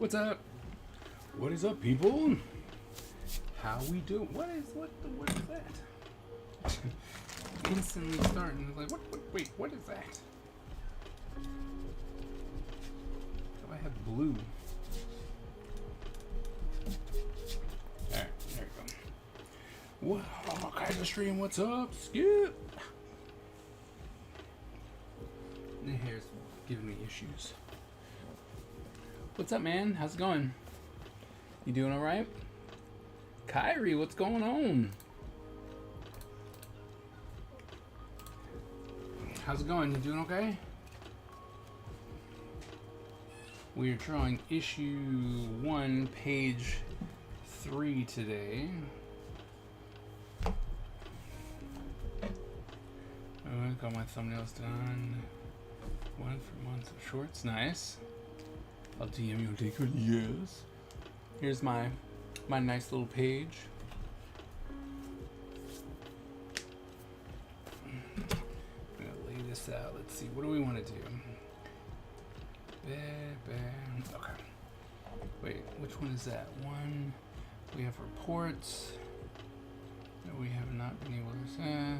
What's up? What is up, people? How we do? What is that? Instantly starting like what? Wait, what is that? Oh, I have blue. Alright, there we go. Wow, Kaiser Stream, what's up? Skip. The hair's giving me issues. What's up, man? How's it going? You doing all right? Kyrie, what's going on? How's it going? You doing okay? We are drawing issue 1, page 3 today. I got my thumbnails done. 1 for months of shorts, nice. I'll DM you, take it. Yes. Here's my nice little page. I'm gonna lay this out. Let's see. What do we want to do? Okay. Wait, which one is that? One. We have reports. No, we have not been able to.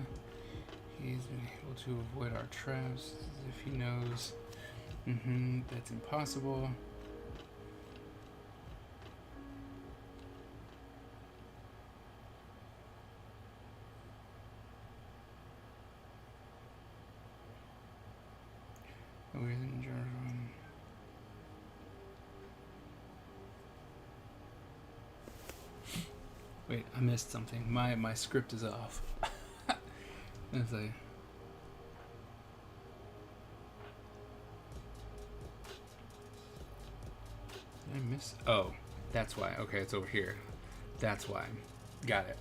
He's been able to avoid our traps as if he knows. That's impossible. Wait, I missed something. My script is off. It's like, did I miss? Oh, that's why. Okay, it's over here. That's why. Got it.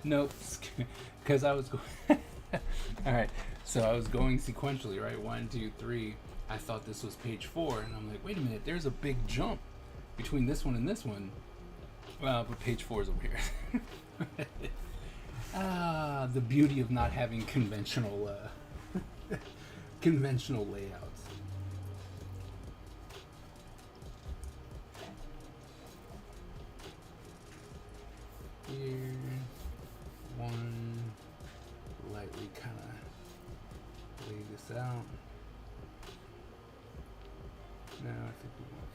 Nope, because I was going. All right, so I was going sequentially, right? 1, 2, 3. I thought this was page 4, and I'm like, wait a minute. There's a big jump between this one and this one. Well, but page 4 is over here. The beauty of not having conventional conventional layouts. Here, one, lightly kind of lay this out. Now I think we want,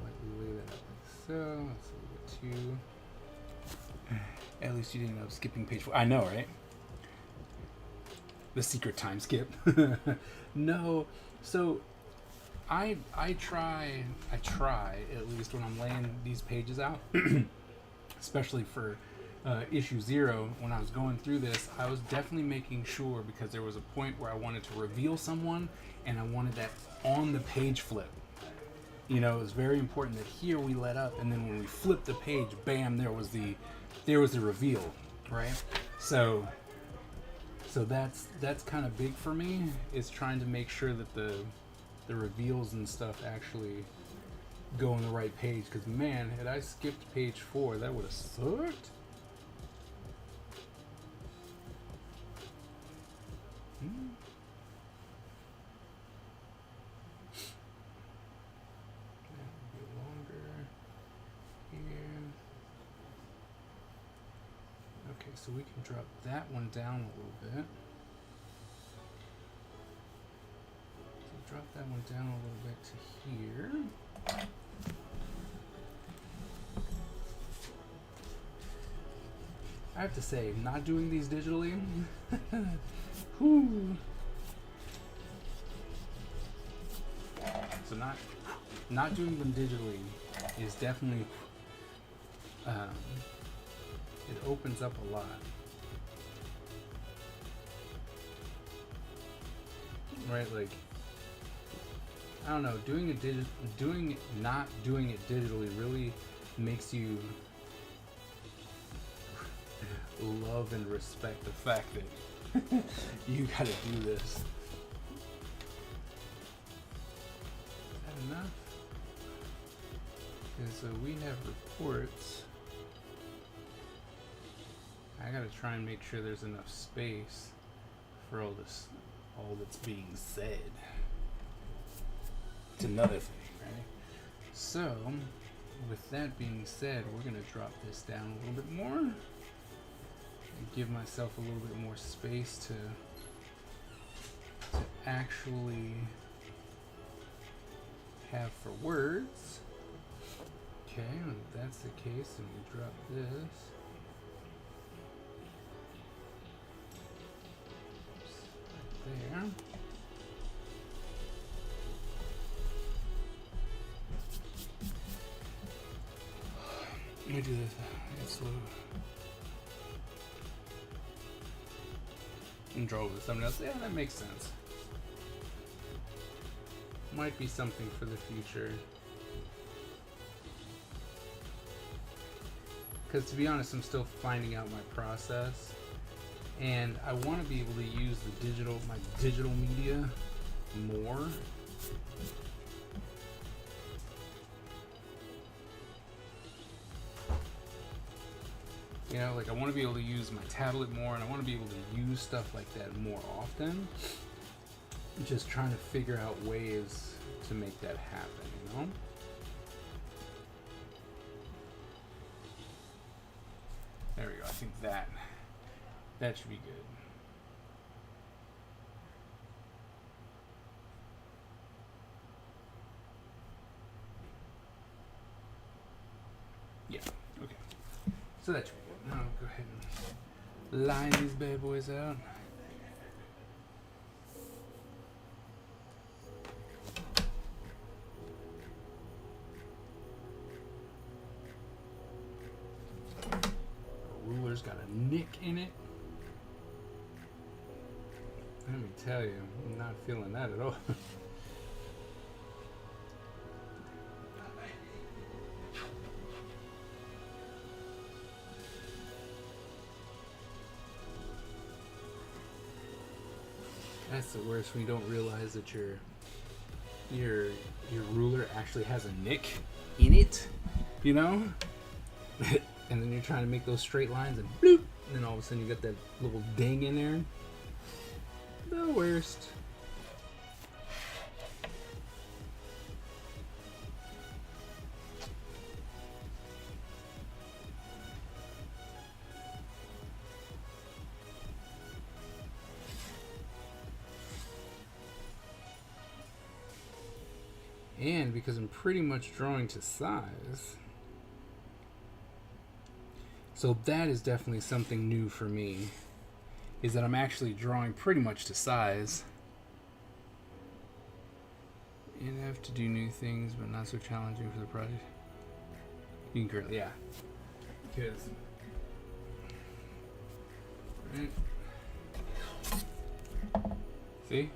lightly lay that out like so. That's a little bit too. At least you didn't end up skipping page 4. I know, right? The secret time skip. No, so I try at least when I'm laying these pages out, especially for issue 0. When I was going through this, I was definitely making sure, because there was a point where I wanted to reveal someone, and I wanted that on the page flip. You know, it was very important that here we let up, and then when we flipped the page, bam, there was the reveal, right? So that's kind of big for me, is trying to make sure that the reveals and stuff actually go on the right page. Because man, had I skipped page 4, that would have sucked. So we can drop that one down a little bit. So drop that one down a little bit to here. I have to say, not doing these digitally, whew. So not doing them digitally is definitely it opens up a lot. Right, like, I don't know, not doing it digitally really makes you love and respect the fact that you gotta do this. Is that enough? Okay, so we have reports. I gotta try and make sure there's enough space for all that's being said. It's another thing, right? So, with that being said, we're going to drop this down a little bit more and give myself a little bit more space to actually have for words. Okay, and if that's the case, then we drop this. There. Let me do this. It's slow. And draw with something else. Yeah, that makes sense. Might be something for the future. Because to be honest, I'm still finding out my process. And I want to be able to use my digital media more. You know, like I want to be able to use my tablet more, and I want to be able to use stuff like that more often. Just trying to figure out ways to make that happen, you know? There we go. I think that should be good. Yeah, okay. So that should be good. Now I'll go ahead and line these bad boys out. Ruler's got a nick in it. Let me tell you, I'm not feeling that at all. That's the worst when you don't realize that your ruler actually has a nick in it, you know? And then you're trying to make those straight lines and bloop, and then all of a sudden you got that little ding in there. The worst. And because I'm pretty much drawing to size, so that is definitely something new for me, is that I'm actually drawing pretty much to size. And I have to do new things, but not so challenging for the project. You can currently, yeah. Because, right. See?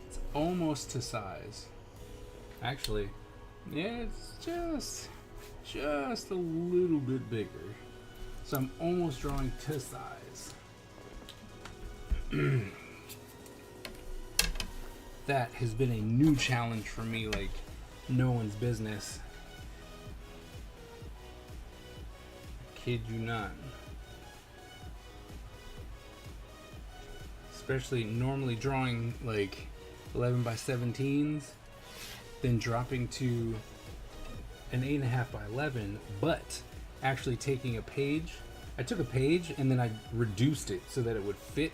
It's almost to size. Actually, yeah, it's just a little bit bigger. So I'm almost drawing to size. That has been a new challenge for me, like no one's business. I kid you not. Especially normally drawing like 11 by 17s, then dropping to an 8.5 by 11, but actually taking a page. I took a page and then I reduced it so that it would fit.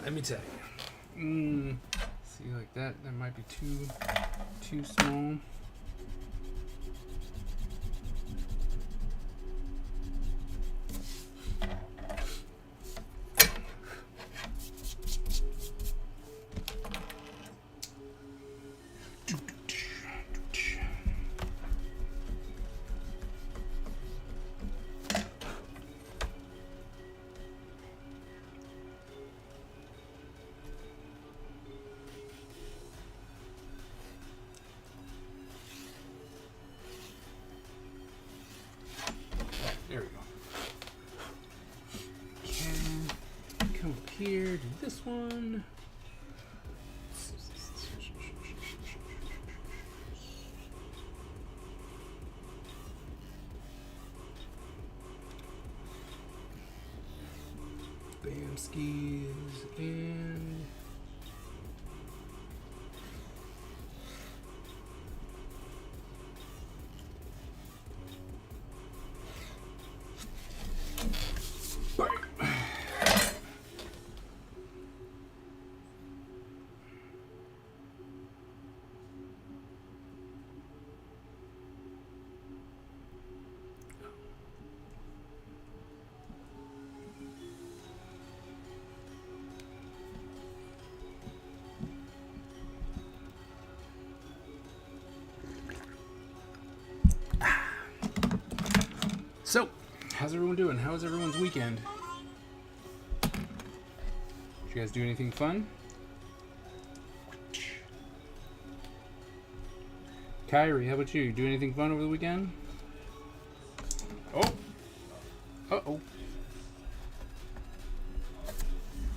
Let me tell you. See, like that might be too small. There we go. Okay, come up here, do this one. Bam skis and so, how's everyone doing? How was everyone's weekend? Did you guys do anything fun? Kyrie, how about you? Do anything fun over the weekend? Oh! Uh-oh.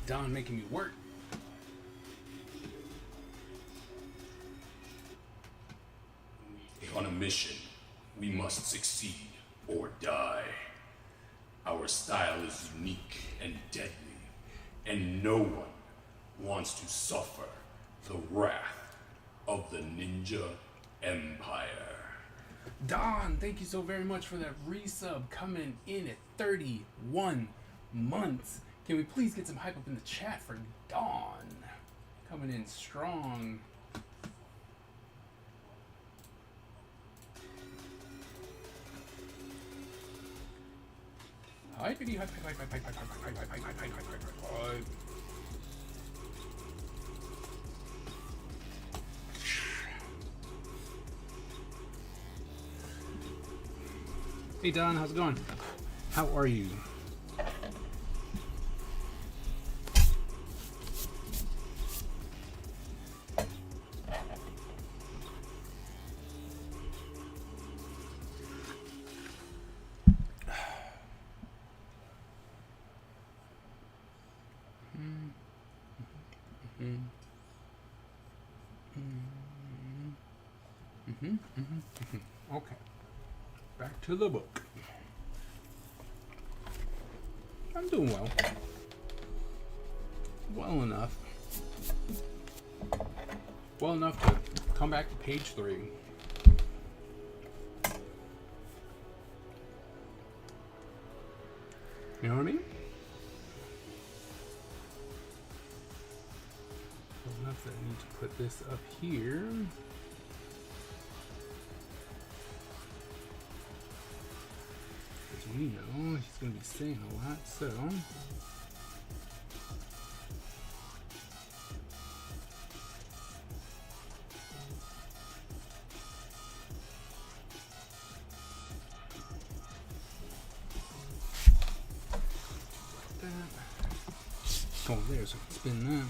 Don making me work. On a mission, we must succeed or die. Our style is unique and deadly, and no one wants to suffer the wrath of the Ninja Empire. Don, thank you so very much for that resub coming in at 31 months. Can we please get some hype up in the chat for Don? Coming in strong. Hypity, hype. Hey Don, how's it going? How are you? Okay. Back to the book. I'm doing well. Well enough. Well enough to come back to page 3. You know what I mean? Well enough that I need to put this up here. We know he's going to be saying a lot, so oh, there, so I can spin them.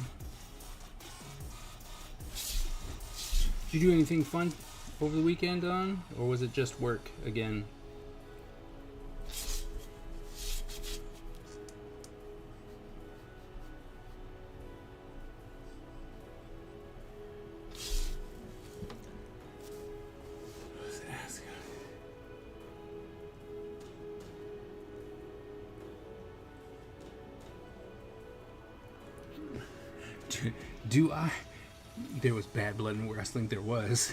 Did you do anything fun over the weekend, Don? Or was it just work again? Do I? There was bad blood in wrestling. There was.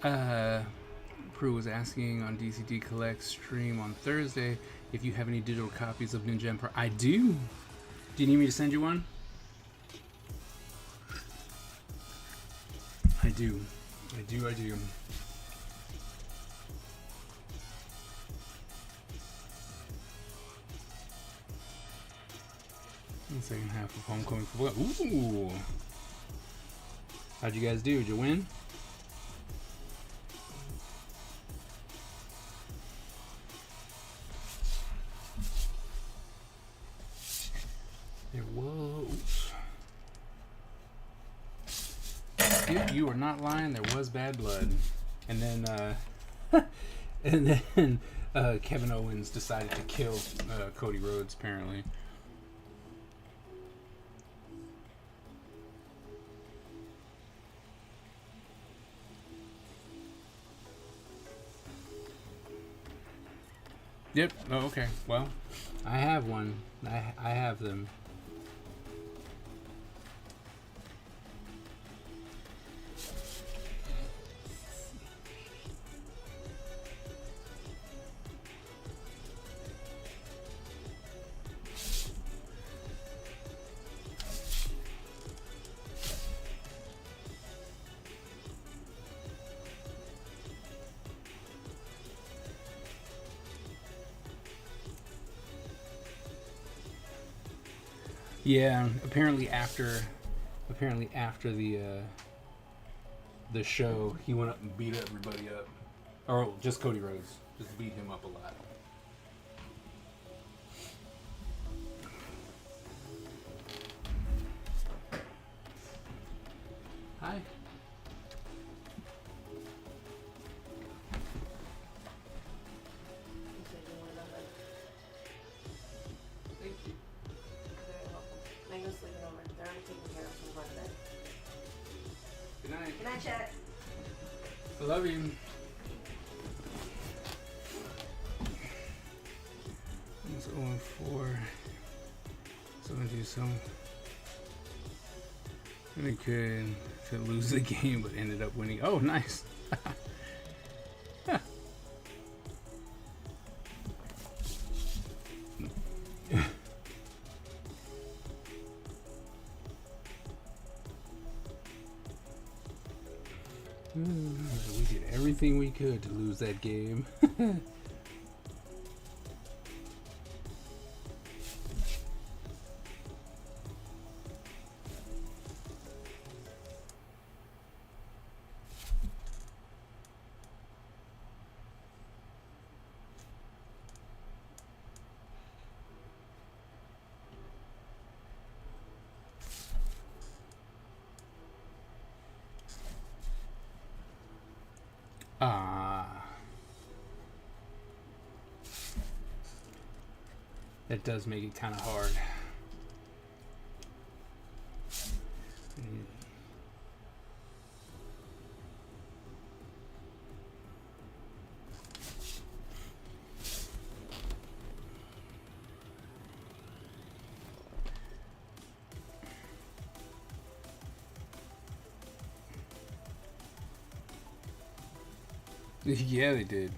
Prue was asking on DCD Collect stream on Thursday if you have any digital copies of Ninja Empire. I do. Do you need me to send you one? I do. I do. The second half of Homecoming football. Ooh. How'd you guys do? Did you win? There was. Skip, you are not lying. There was bad blood, and then, Kevin Owens decided to kill Cody Rhodes. Apparently. Yep. Oh, okay. Well, I have one. I have them. Yeah, apparently after the show, he went up and beat everybody up, or just Cody Rhodes, just beat him up a lot. Hi. Thank you. Very welcome. Mango's sleeping over. They're already taking care of some part of it. Good night. Good night, chat. I love you. It's 0-4. So I'm gonna do some. And it could lose the game, but ended up winning. Oh, nice. We did everything we could to lose that game. That does make it kind of hard. Yeah, they did.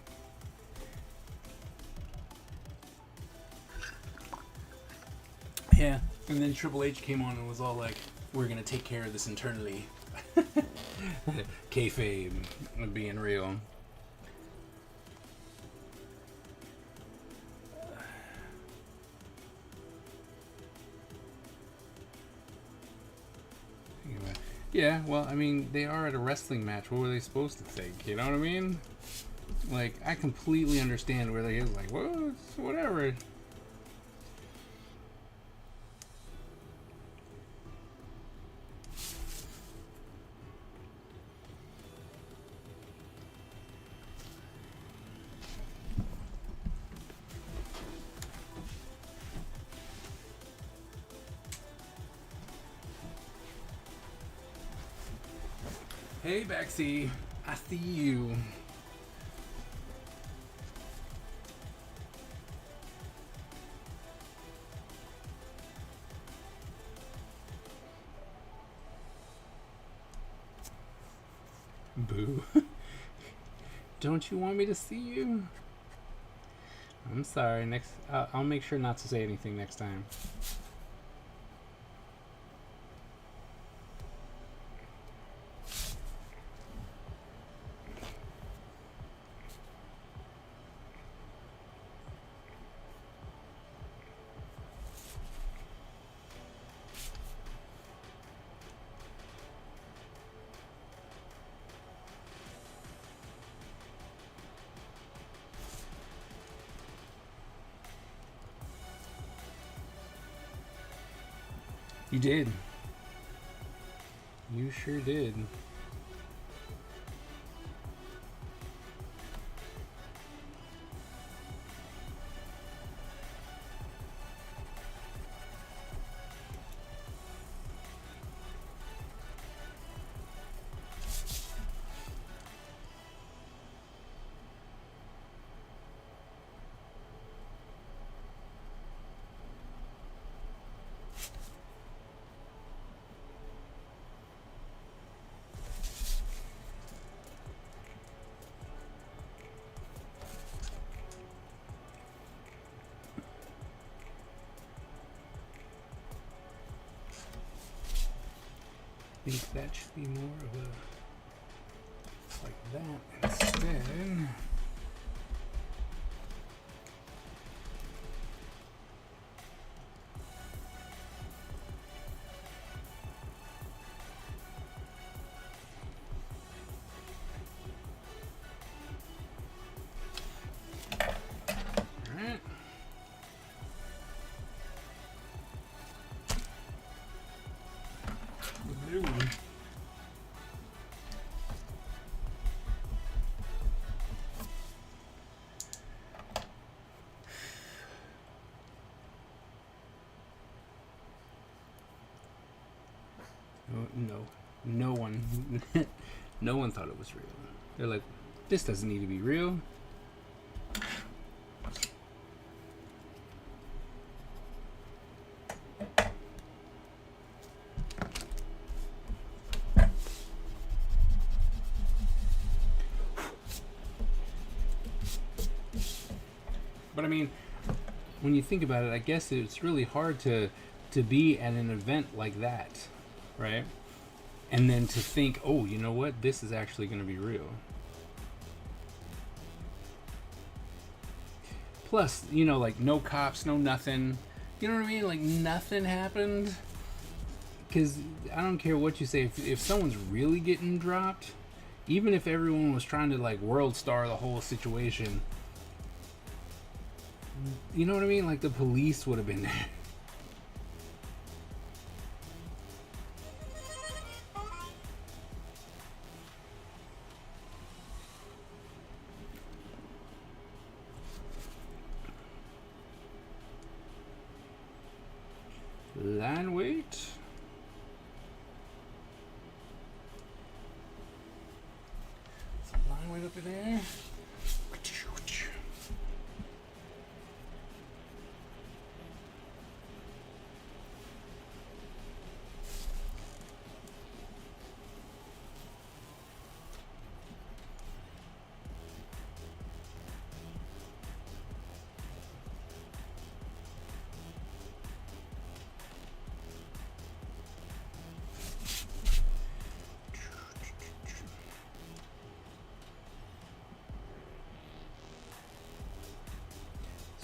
Yeah, and then Triple H came on and was all like, "We're gonna take care of this internally." Kayfabe, being real. Yeah, well, I mean, they are at a wrestling match. What were they supposed to think? You know what I mean? Like, I completely understand where they is like, well, it's whatever. Hey, Baxi, I see you. Boo. Don't you want me to see you? I'm sorry. I'll make sure not to say anything next time. You did. You sure did. I think that should be more of a like that instead. Oh, no, no one, no one thought it was real. They're like, this doesn't need to be real. But I mean, when you think about it, I guess it's really hard to be at an event like that, right? And then to think, oh, you know what? This is actually going to be real. Plus, you know, like no cops, no nothing. You know what I mean? Like nothing happened. Because I don't care what you say. If someone's really getting dropped, even if everyone was trying to like world star the whole situation, you know what I mean? Like the police would have been there. Line weight. Some line weight up in there.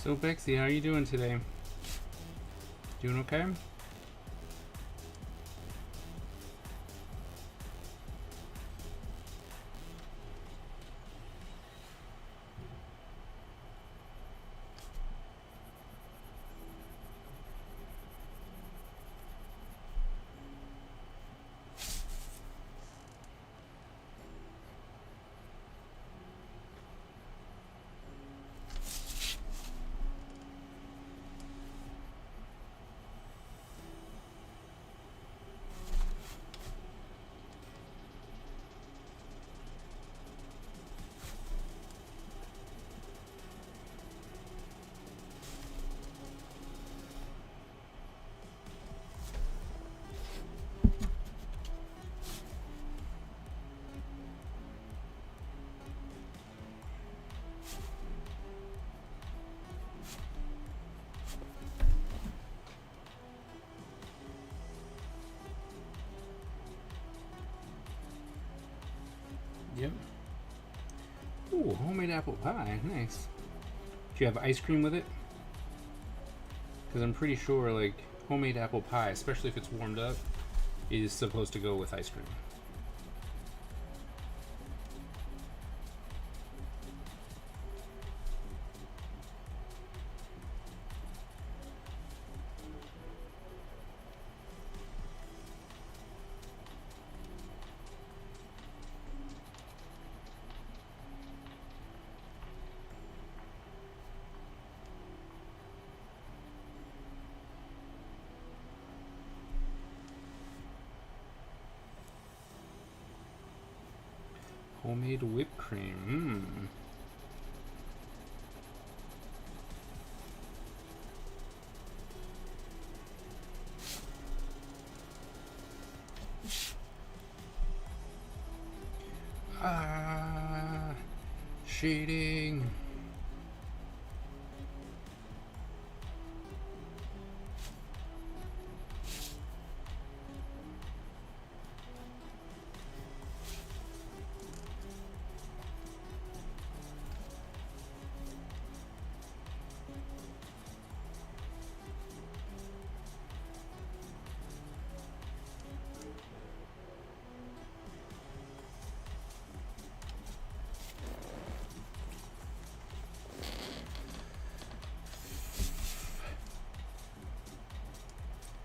So Bexy, how are you doing today? Doing okay? Yep. Ooh, homemade apple pie. Nice. Do you have ice cream with it? Because I'm pretty sure, like, homemade apple pie, especially if it's warmed up, is supposed to go with ice cream. Homemade whipped cream. Ah, shading.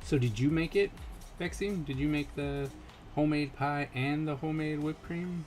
So did you make it, Bexy? Did you make the homemade pie and the homemade whipped cream?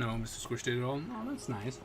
No, Mr. Squish did it all. Oh, that's nice.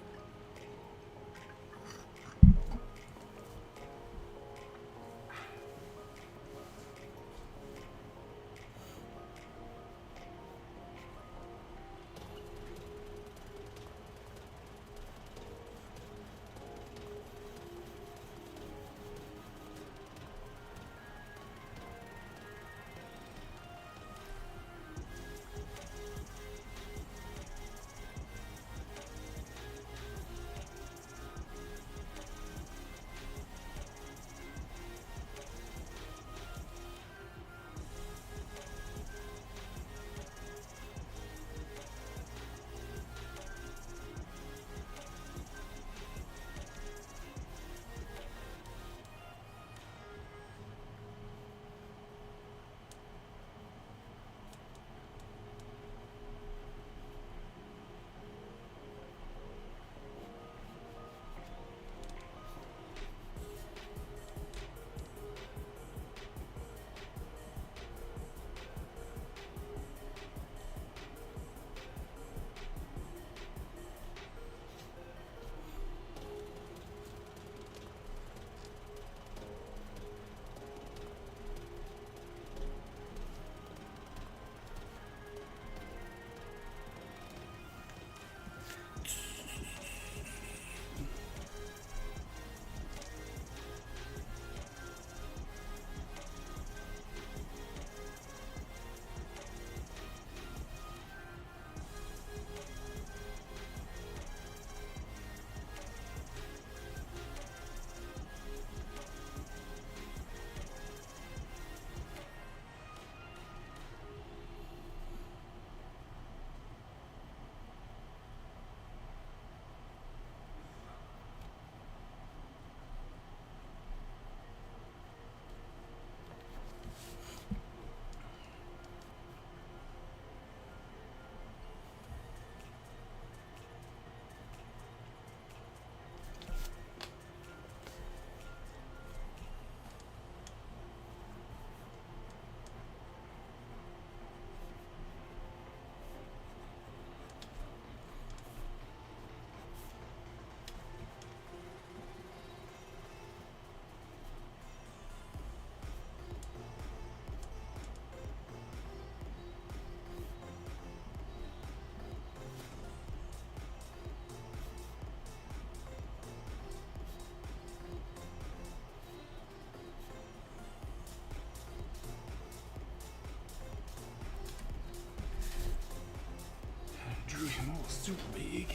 Drew him all super big.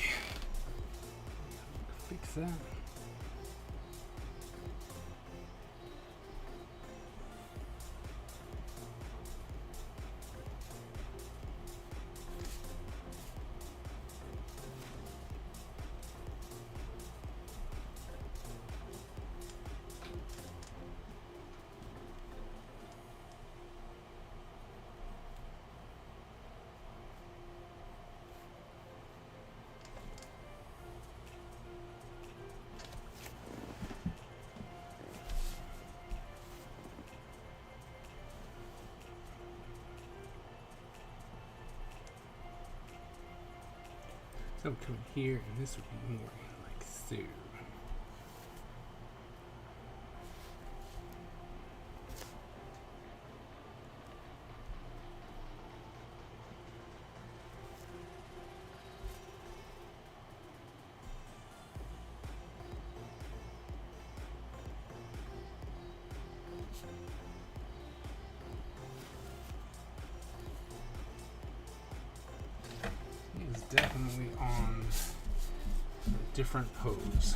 Fix that. So come here, and this would be more like so. He is definitely on a different pose.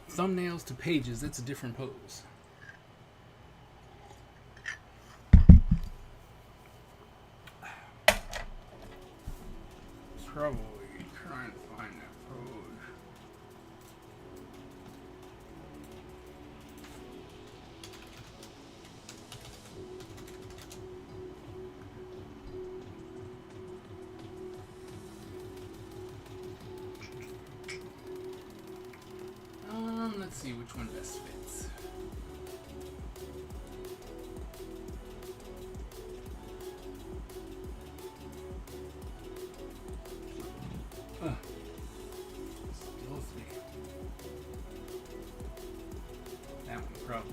Thumbnails to pages, that's a different pose. Probably trying to find that pose. see which one best fits. Still thick. That one probably.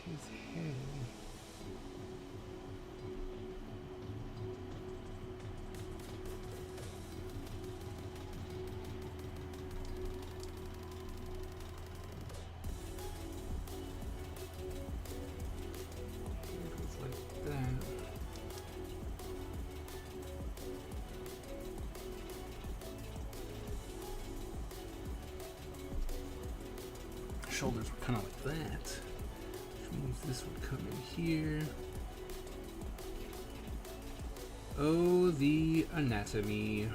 His head. It goes like that. Shoulders were kind of like that. Which means this would come in here. Oh, the anatomy.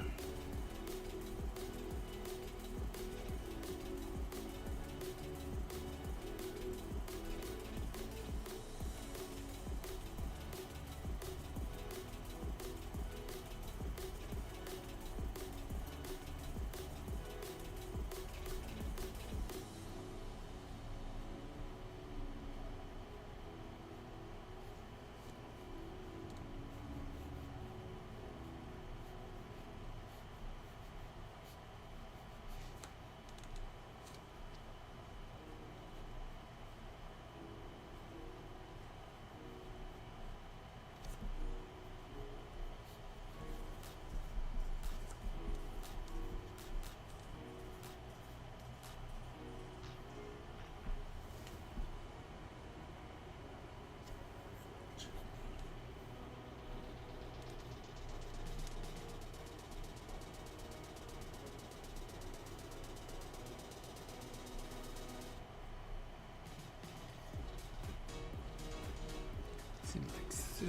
Seems like so.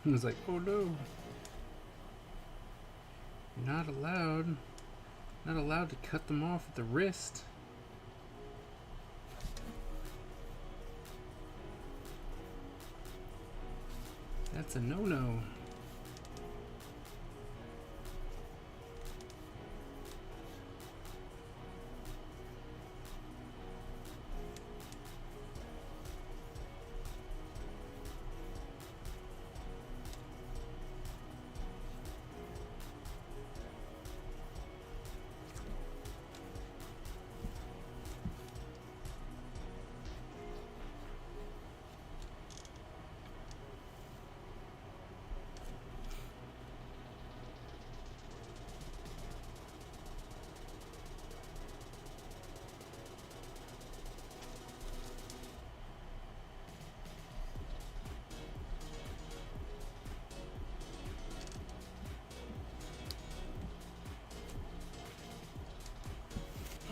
I was like, oh no. You're not allowed to cut them off at the wrist. That's a no-no.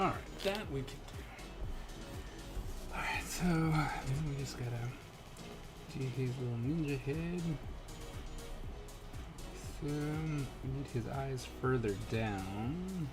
Alright, that we can do. Alright, so then we just gotta do his little ninja head. So we need his eyes further down.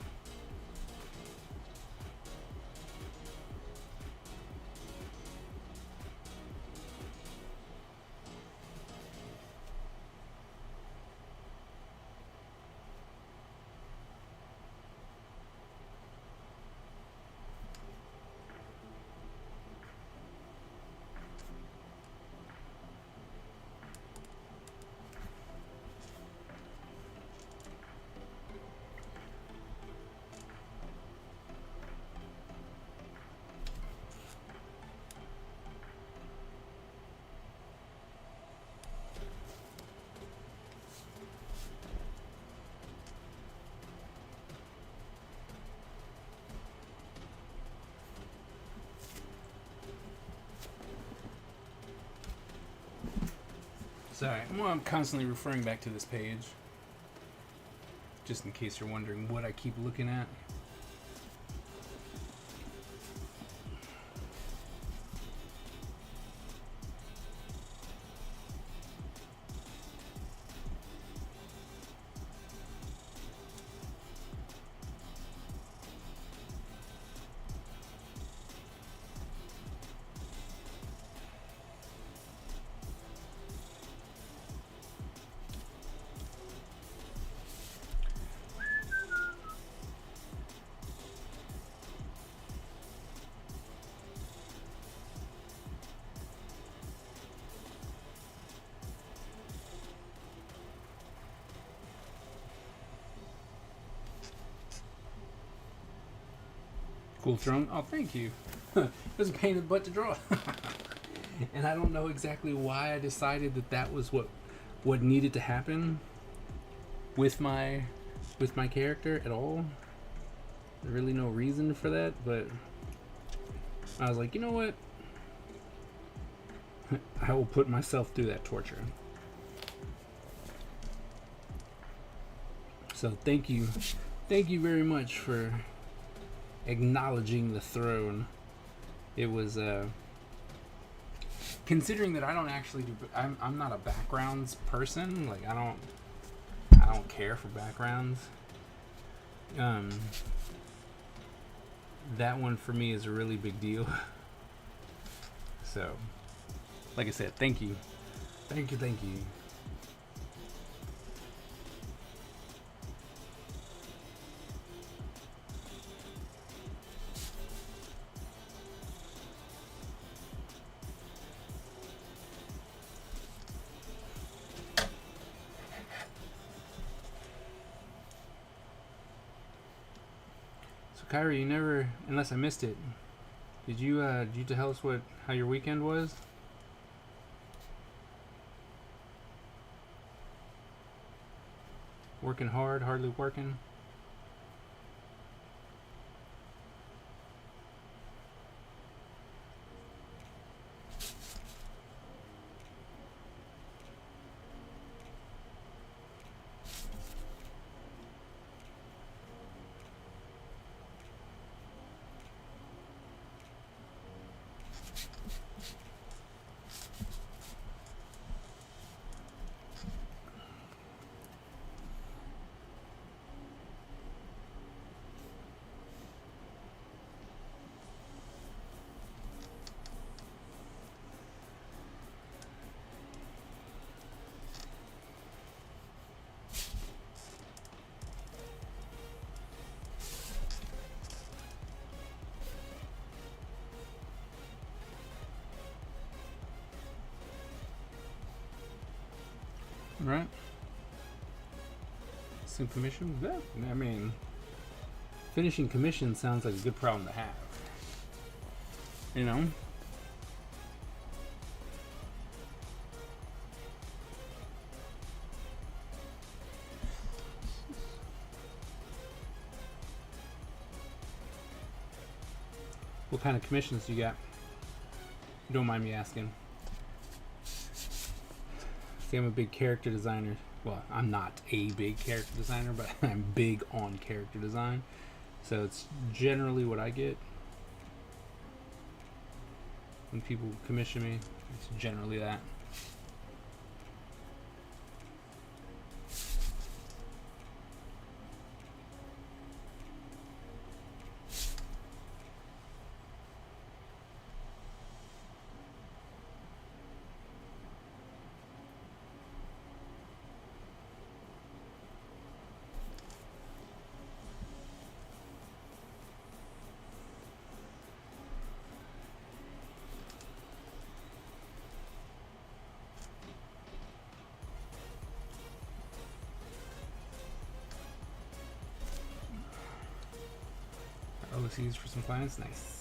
Sorry, well, I'm constantly referring back to this page, just in case you're wondering what I keep looking at. Cool throne. Oh, thank you. It was a pain in the butt to draw. And I don't know exactly why I decided that that was what needed to happen with my character at all. There's really no reason for that, but I was like, you know what? I will put myself through that torture. So thank you very much for acknowledging the throne. It was considering that I don't actually do. I'm not a backgrounds person. Like I don't care for backgrounds. That one for me is a really big deal. So, like I said, thank you. Kyrie, you never, unless I missed it, did you tell us how your weekend was? Working hard, hardly working? Right. Some commission? Yeah, I mean, finishing commission sounds like a good problem to have. You know? What kind of commissions do you got? You don't mind me asking. See, I'm a big character designer. Well, I'm not a big character designer, but I'm big on character design. So it's generally what I get when people commission me. It's generally that. OCs for some clients, nice.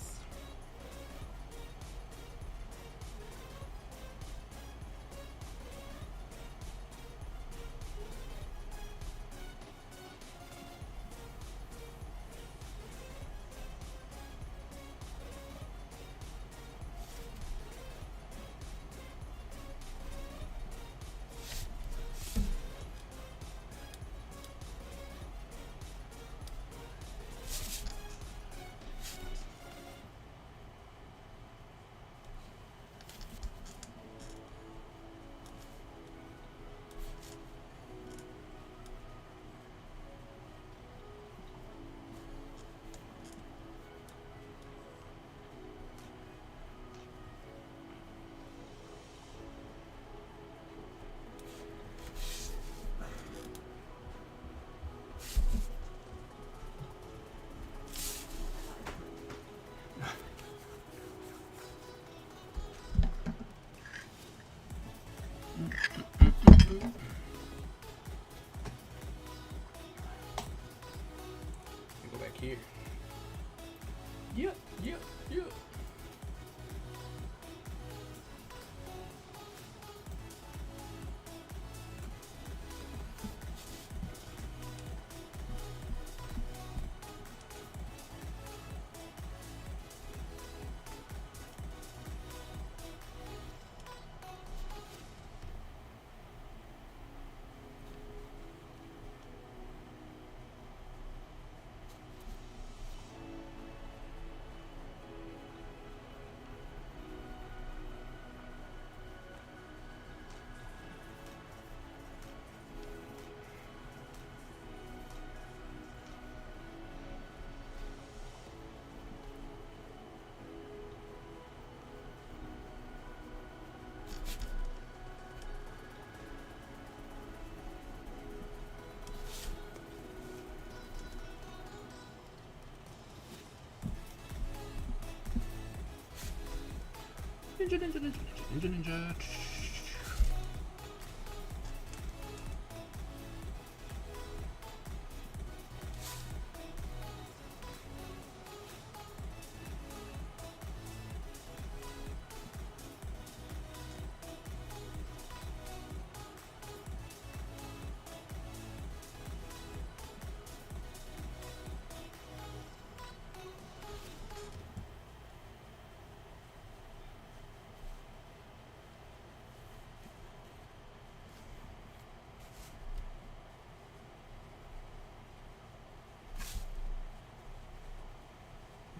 Ninja, ninja, ninja, ninja, ninja, ninja.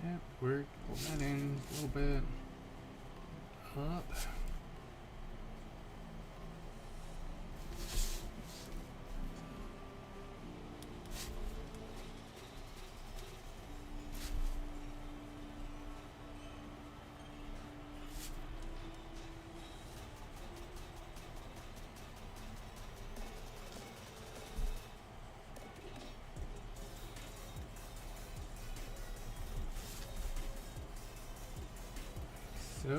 Yep, we're letting a little bit up. So,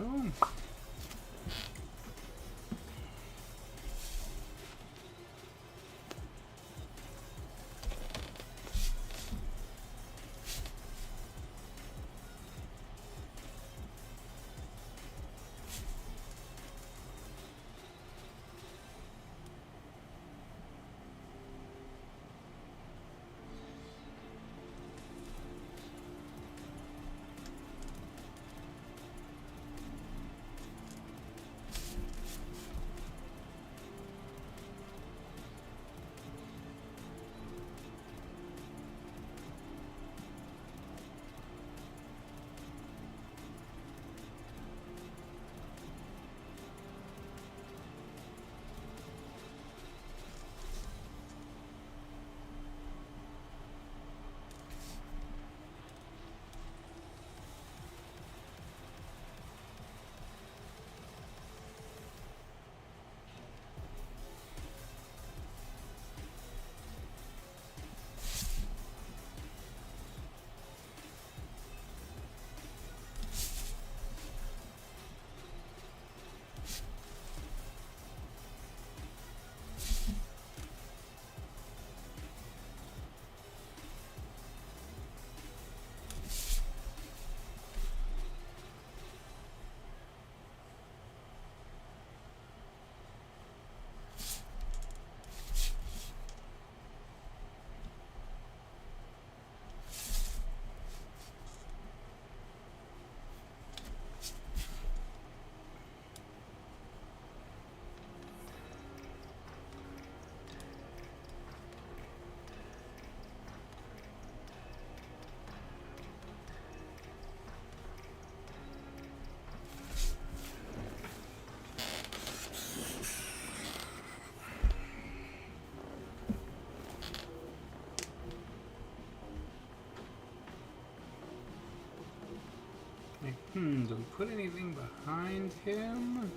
do we put anything behind him?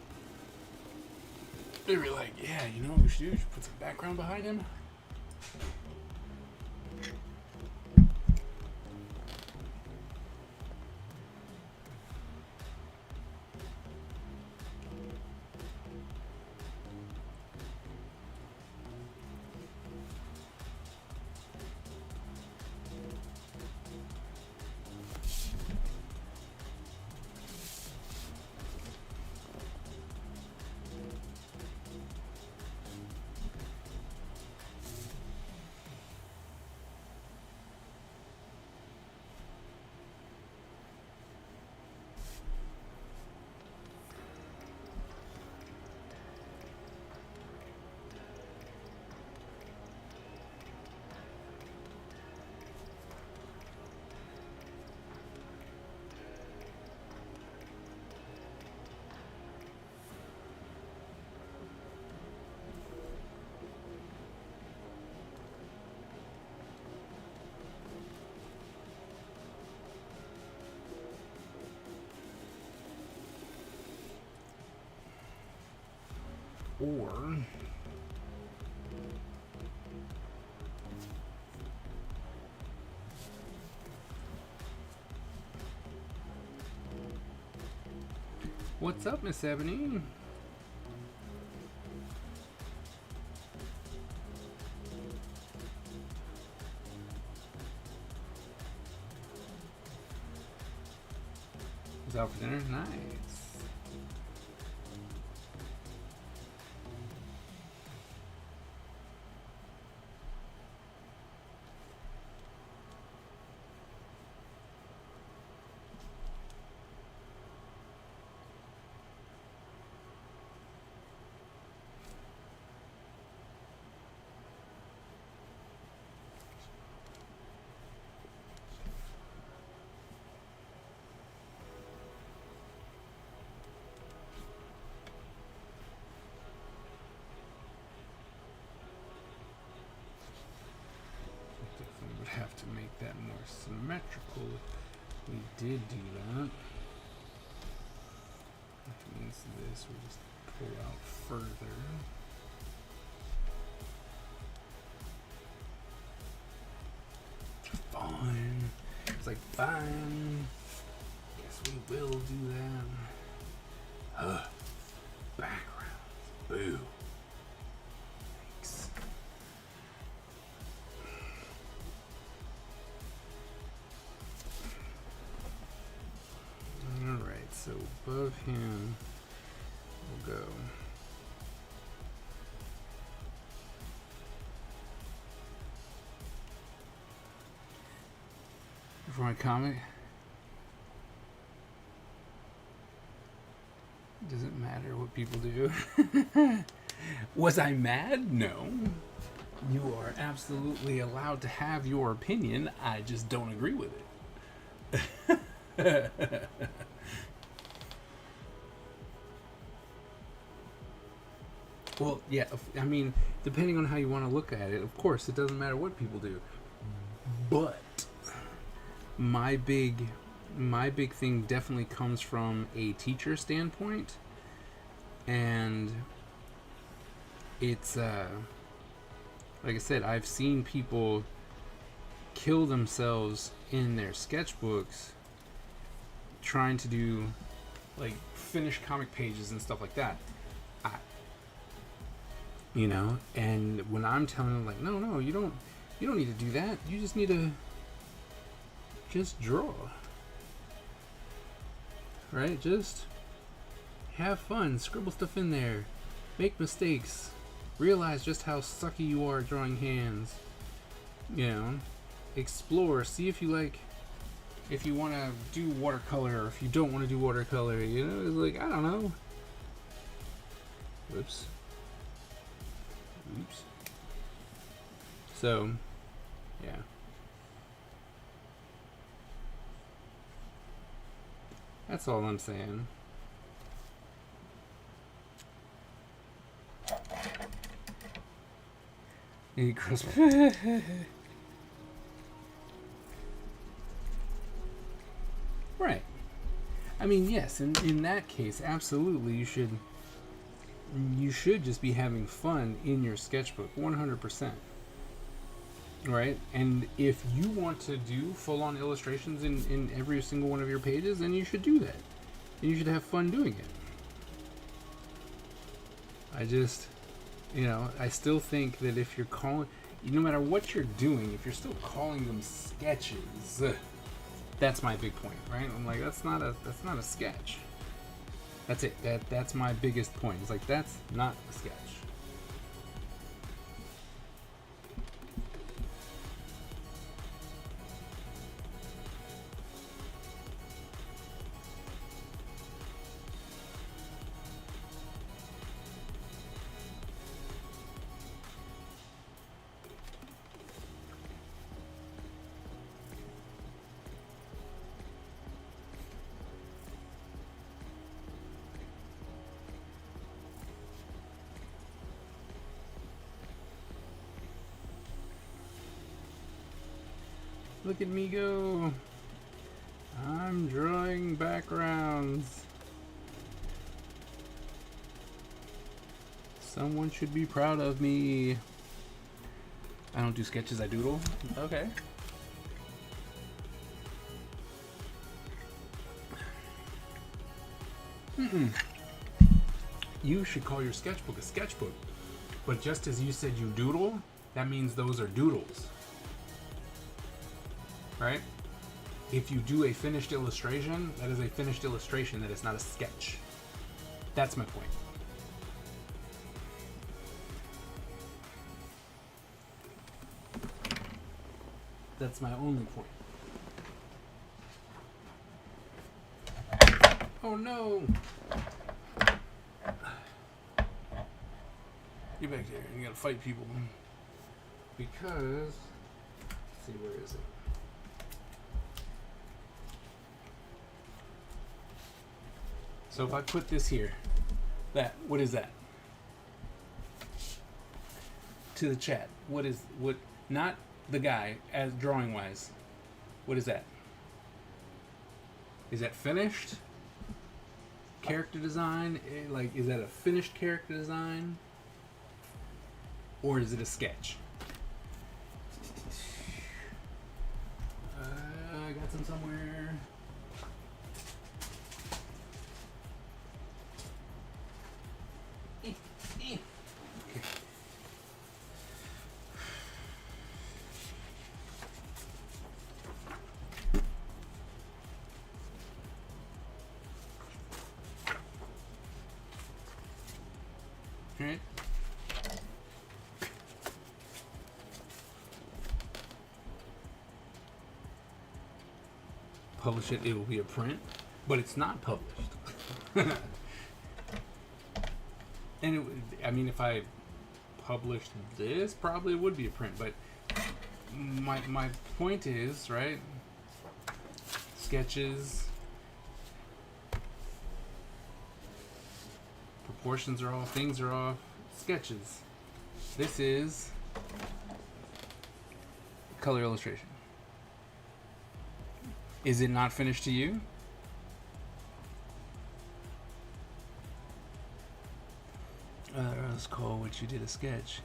They were like, yeah, you know what we should do? We should put some background behind him. Or What's up, Miss Ebony? Was out for dinner? Nice. Definitely would have to make that more symmetrical if we did do that. Which means this we just pull out further. Fine. It's like, fine. Yes, we will do that. Backgrounds. Boo. Thanks. Alright, so above him, we'll go. For my comic, does it matter what people do? Was I mad? No. You are absolutely allowed to have your opinion. I just don't agree with it. Well, yeah, I mean, depending on how you want to look at it, of course, it doesn't matter what people do. But my big thing definitely comes from a teacher standpoint, and it's like I said, I've seen people kill themselves in their sketchbooks trying to do like finish comic pages and stuff like that. And when I'm telling them, like, no, you don't need to do that. You just need to just draw, right? Just have fun, scribble stuff in there, make mistakes, realize just how sucky you are at drawing hands, explore, see if you want to do watercolor, or if you don't want to do watercolor, it's like, I don't know. Oops. So, yeah. That's all I'm saying. Eat Christmas. Right. I mean, yes, in that case, absolutely, you should just be having fun in your sketchbook, 100%. Right? And if you want to do full-on illustrations in every single one of your pages, then you should do that. And you should have fun doing it. I still think that if you're calling, no matter what you're doing, if you're still calling them sketches, that's my big point, right? I'm like, that's not a sketch. That's it. That's my biggest point. It's like, that's not a sketch. Look at me go. I'm drawing backgrounds. Someone should be proud of me. I don't do sketches, I doodle. Okay. You should call your sketchbook a sketchbook. But just as you said you doodle, that means those are doodles. Right? If you do a finished illustration, that is a finished illustration. That is not a sketch. That's my point. That's my only point. Oh no! Get back there. You gotta fight people. Because, let's see, where is it? So if I put this here, what is that? To the chat, what, not the guy, as drawing wise, what is that? Is that finished? Character design? Like, is that a finished character design? Or is it a sketch? I got some somewhere. Okay. All right. Publish it, it will be a print, but it's not published. And it, I mean, if I published this, probably it would be a print, but my point is, right, sketches, proportions are off, things are off, sketches. This is color illustration. Is it not finished to you? Let's call what you did a sketch.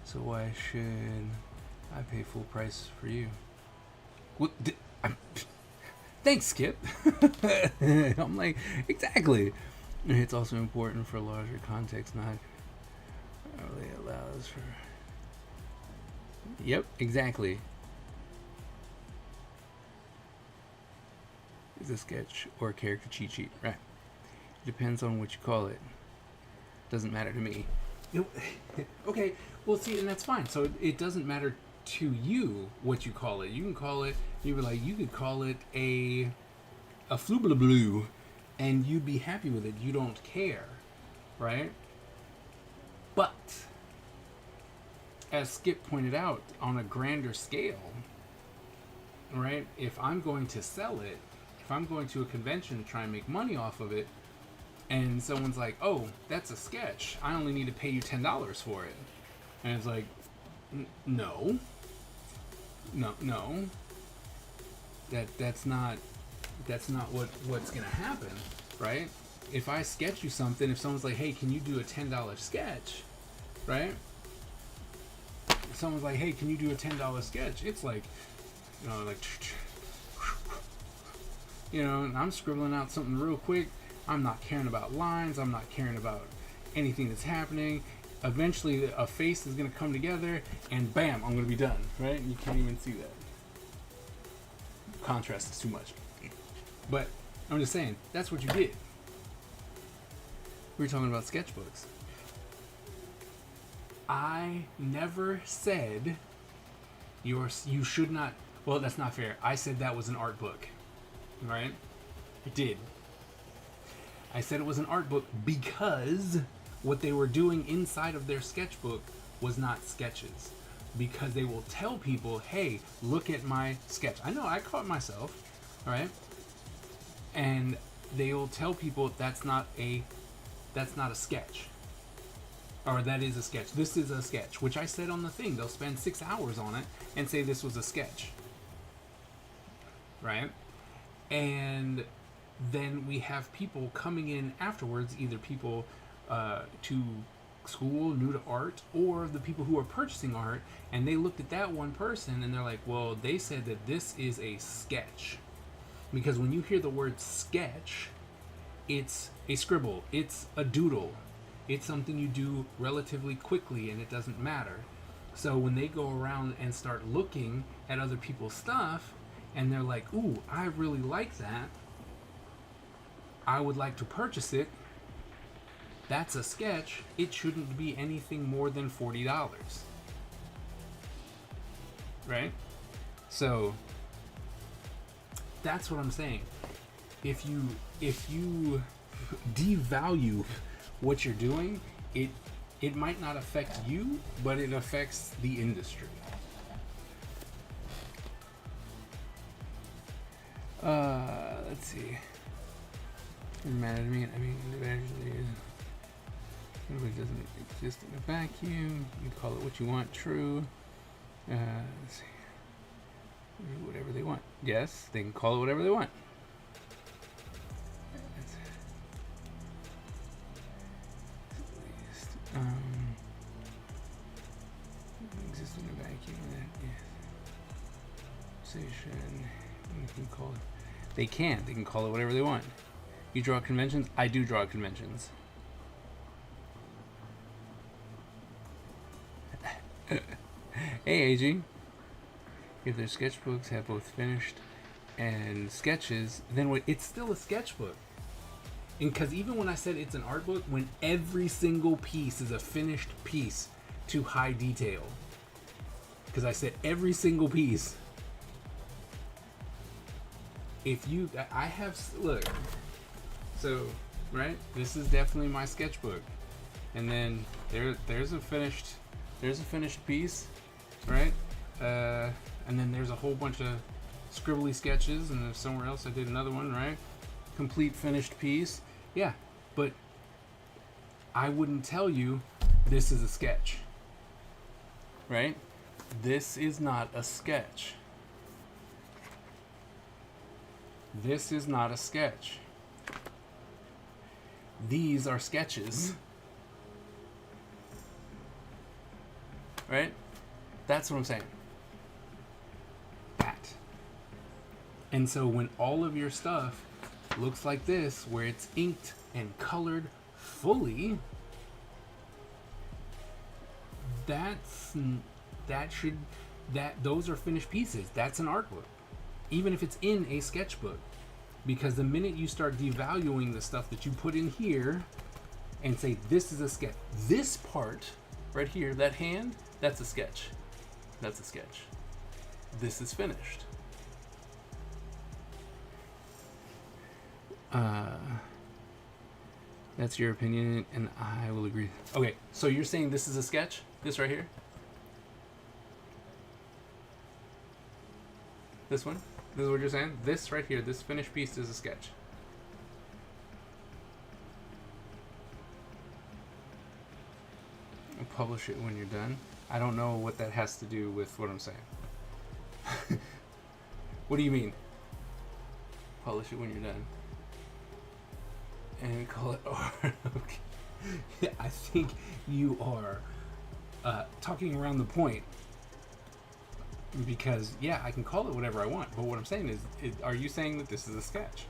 So why should I pay full price for you? What? Thanks, Skip. I'm like, exactly. It's also important for larger context, not really allows for. Yep, exactly. Is a sketch or a character cheat sheet, right? It depends on what you call it. Doesn't matter to me. Okay, well, see, and that's fine. So it doesn't matter to you what you call it. You can call it. You were like, you could call it a flubla blue, and you'd be happy with it. You don't care, right? But as Skip pointed out, on a grander scale, right? If I'm going to sell it, if I'm going to a convention to try and make money off of it, and someone's like, "Oh, that's a sketch. I only need to pay you $10 for it," and it's like, "No. That's not what's gonna happen, right? If I sketch you something, if someone's like, "Hey, can you do a $10 sketch?" right? If someone's like, "Hey, can you do a $10 sketch?" It's like, and I'm scribbling out something real quick. I'm not caring about lines. I'm not caring about anything that's happening. Eventually, a face is going to come together, and bam, I'm going to be done, right? You can't even see that. Contrast is too much. But I'm just saying, that's what you did. We were talking about sketchbooks. I never said you should not. Well, that's not fair. I said that was an art book, right? I did. I said it was an art book because what they were doing inside of their sketchbook was not sketches. Because they will tell people, "Hey, look at my sketch." I know, I caught myself, right? And they will tell people that's not a sketch. Or that is a sketch. This is a sketch, which I said on the thing. They'll spend 6 hours on it and say this was a sketch. Right? And then we have people coming in afterwards, either people to school, new to art, or the people who are purchasing art, and they looked at that one person and they're like, well, they said that this is a sketch. Because when you hear the word sketch, it's a scribble, it's a doodle, it's something you do relatively quickly and it doesn't matter. So when they go around and start looking at other people's stuff and they're like, ooh, I really like that, I would like to purchase it, that's a sketch. It shouldn't be anything more than $40. Right? So that's what I'm saying. If you devalue what you're doing, it might not affect you, but it affects the industry. Let's see. You're mad at me. I mean, it doesn't exist in a vacuum. You can call it what you want. True. Let's see. Whatever they want. Yes, they can call it whatever they want. Exist in a vacuum. You can call it. They can. They can call it whatever they want. You draw conventions. I do draw conventions. Hey, AG. If their sketchbooks have both finished and sketches, then it's still a sketchbook. And because even when I said it's an art book, when every single piece is a finished piece to high detail, because I said every single piece. If you, I have, look, so, right, this is definitely my sketchbook. And then there's a finished piece, right? And then there's a whole bunch of scribbly sketches, and then somewhere else I did another one, right? Complete finished piece. Yeah, but I wouldn't tell you this is a sketch, right? This is not a sketch. This is not a sketch. These are sketches. Right? That's what I'm saying. That. And so when all of your stuff looks like this, where it's inked and colored fully, those are finished pieces. That's an art book. Even if it's in a sketchbook. Because the minute you start devaluing the stuff that you put in here and say this is a sketch, this part right here, that hand, that's a sketch. That's a sketch. This is finished. That's your opinion, and I will agree. Okay, so you're saying this is a sketch? This right here? This one? This is what you're saying? This right here, this finished piece is a sketch. I'll publish it when you're done. I don't know what that has to do with what I'm saying. What do you mean? Publish it when you're done. And call it art. Okay. I think you are talking around the point. Because, yeah, I can call it whatever I want. But what I'm saying is, are you saying that this is a sketch?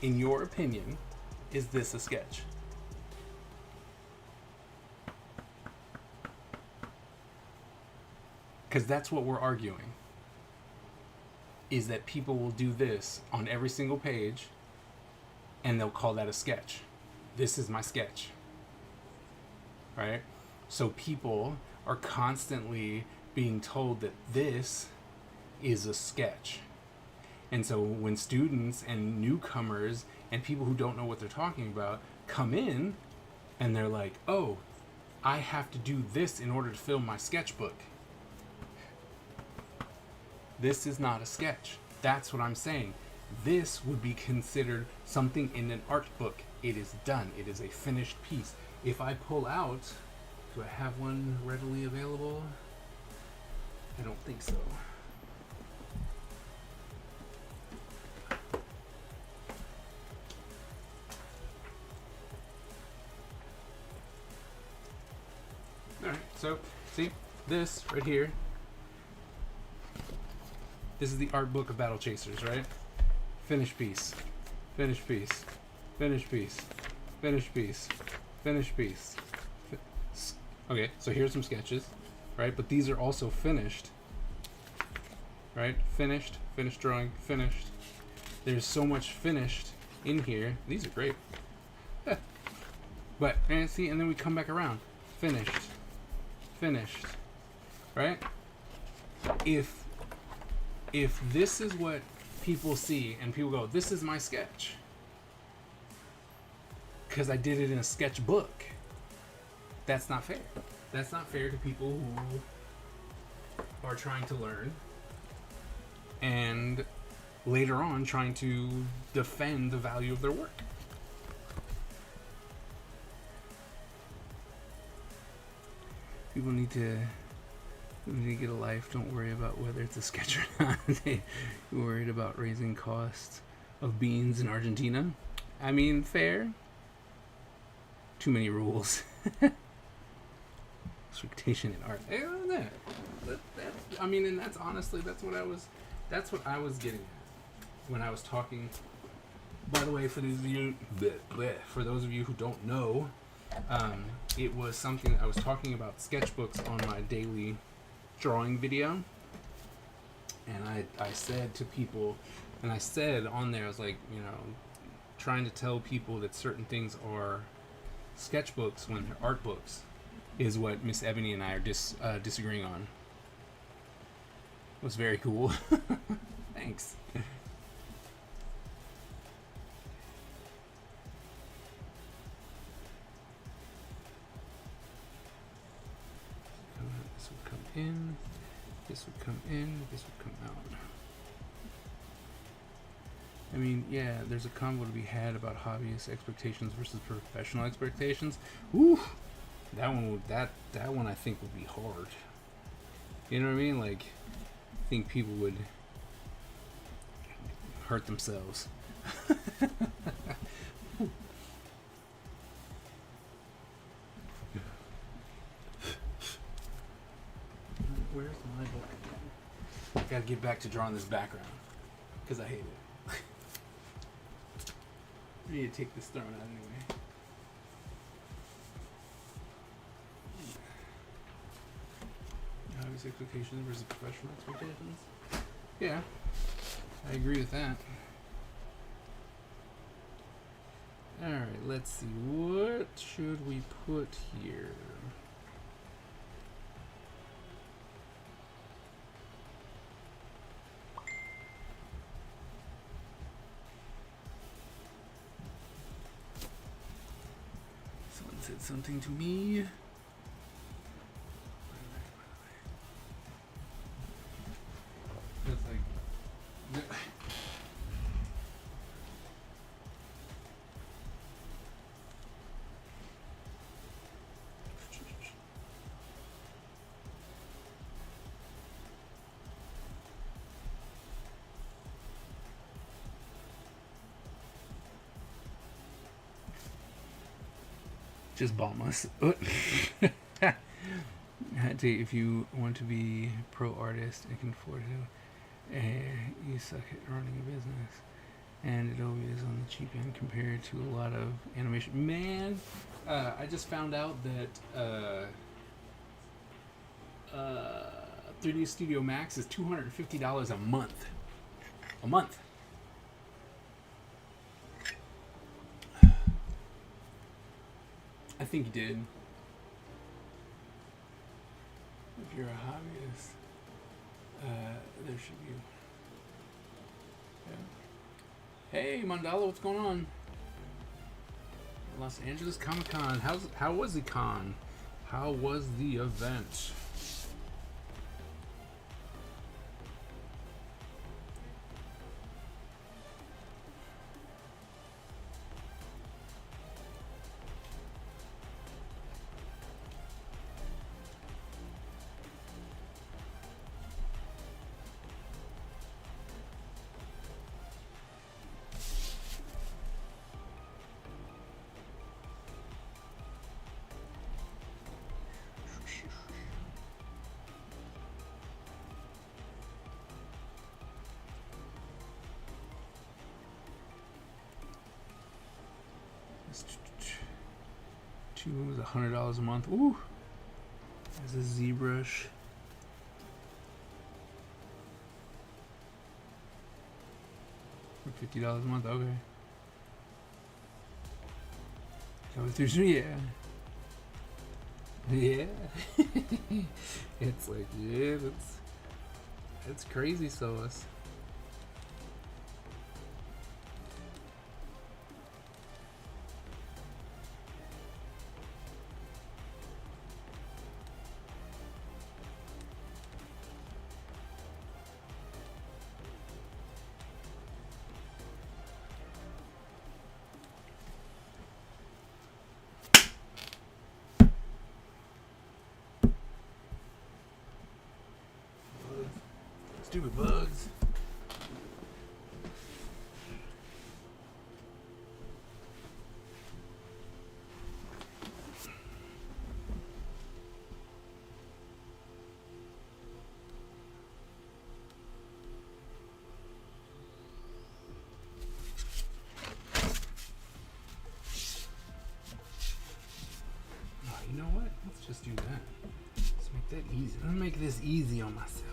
In your opinion, is this a sketch? Because that's what we're arguing. Is that people will do this on every single page, and they'll call that a sketch. This is my sketch. Right? So people are constantly being told that this is a sketch. And so when students and newcomers and people who don't know what they're talking about come in and they're like, oh, I have to do this in order to fill my sketchbook. This is not a sketch. That's what I'm saying. This would be considered something in an art book. It is done. It is a finished piece. If I pull out, do I have one readily available? I don't think so. Alright, so see, this right here, this is the art book of Battle Chasers, right? Finished piece. Finished piece. Finished piece. Finished piece. Finished piece. Okay, so here's some sketches, right? But these are also finished, right? Finished, finished drawing, finished. There's so much finished in here. These are great. But, and see, and then we come back around. Finished. Finished. Right? If this is what people see and people go, this is my sketch, because I did it in a sketchbook, that's not fair. That's not fair to people who are trying to learn and later on trying to defend the value of their work. People need to get a life. Don't worry about whether it's a sketch or not. You're worried about raising costs of beans in Argentina. I mean, fair. Too many rules. Expectation in art. I mean, and that's honestly, that's what I was getting at when I was talking. By the way, for those of you who don't know, it was something I was talking about sketchbooks on my daily drawing video, and I said to people, and I said on there, I was like, trying to tell people that certain things are sketchbooks when they're art books is what Miss Ebony and I are disagreeing on. It was very cool. Thanks. This would come in, this would come in, this would come out. I mean, yeah, there's a convo to be had about hobbyist expectations versus professional expectations. Woo! That one I think would be hard. You know what I mean? Like, I think people would hurt themselves. Where's my book? Gotta get back to drawing this background because I hate it. I need to take this throne out anyway. Hobbyist expectations versus professional expectations. Yeah, I agree with that. Alright, let's see. What should we put here? Someone said something to me. It's like... Just bomb us. If you want to be pro artist and can afford it, you suck at running a business. And Adobe is on the cheap end compared to a lot of animation. Man, I just found out that 3D Studio Max is $250 a month. A month. I think you did. If you're a hobbyist, there should be. Yeah. Hey, Mandala, what's going on? Los Angeles Comic-Con. How was the con? How was the event? Two was $100 a month. Ooh, there's a ZBrush. For $50 a month. Okay. Go through. Yeah. Yeah. It's like, yeah, that's crazy, Solis. Stupid bugs. Oh, you know what? Let's just do that. Let's make that easy. Let's make this easy on myself.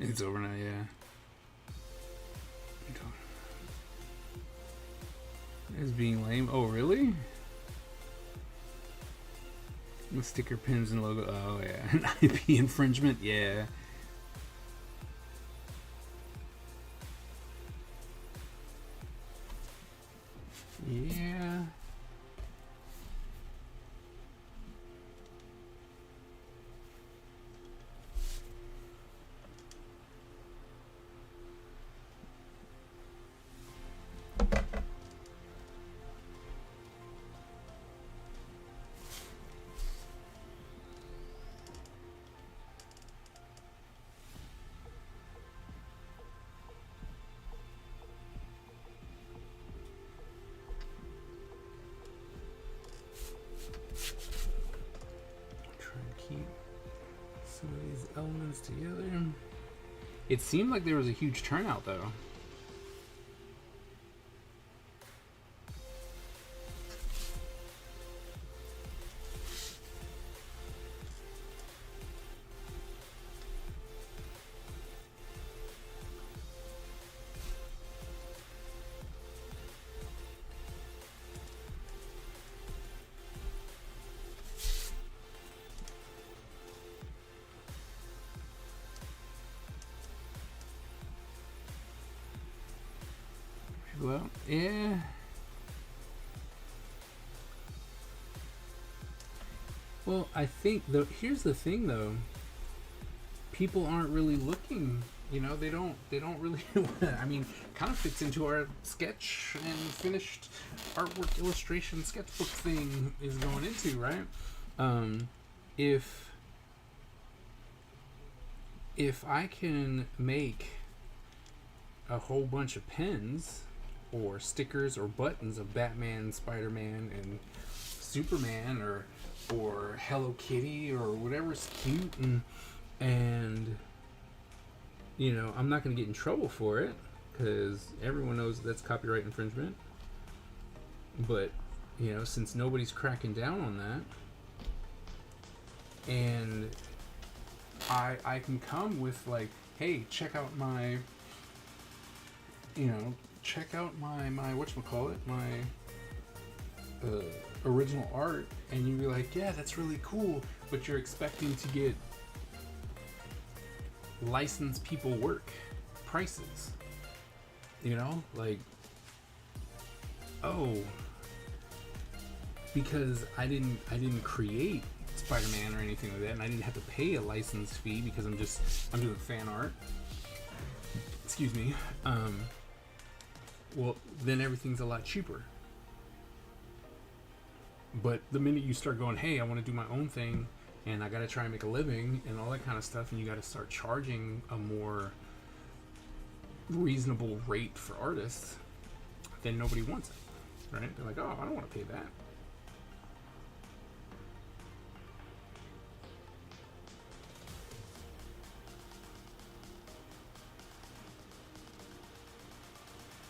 It's over now, yeah. It's being lame. Oh, really? With sticker pins and logo. Oh, yeah. An IP infringement? Yeah. Yeah. Some of these elements together. It seemed like there was a huge turnout, though. Well, yeah. Well, I think here's the thing, though. People aren't really looking. You know, they don't really. I mean, kind of fits into our sketch and finished artwork illustration sketchbook thing is going into, right? If I can make a whole bunch of pins or stickers or buttons of Batman, Spider-Man, and Superman, or Hello Kitty, or whatever's cute, and you know, I'm not going to get in trouble for it because everyone knows that's copyright infringement. But you know, since nobody's cracking down on that, and I can come with like, hey, check out my, you know, check out my whatchamacallit, my original art, and you'd be like, yeah, that's really cool, but you're expecting to get licensed people work prices, you know, like, oh, because I didn't create Spider-Man or anything like that, and I didn't have to pay a license fee because I'm doing fan art. Excuse me. Well, then everything's a lot cheaper. But the minute you start going, hey, I want to do my own thing, and I got to try and make a living and all that kind of stuff, and you got to start charging a more reasonable rate for artists, then nobody wants it, right? They're like, oh, I don't want to pay that.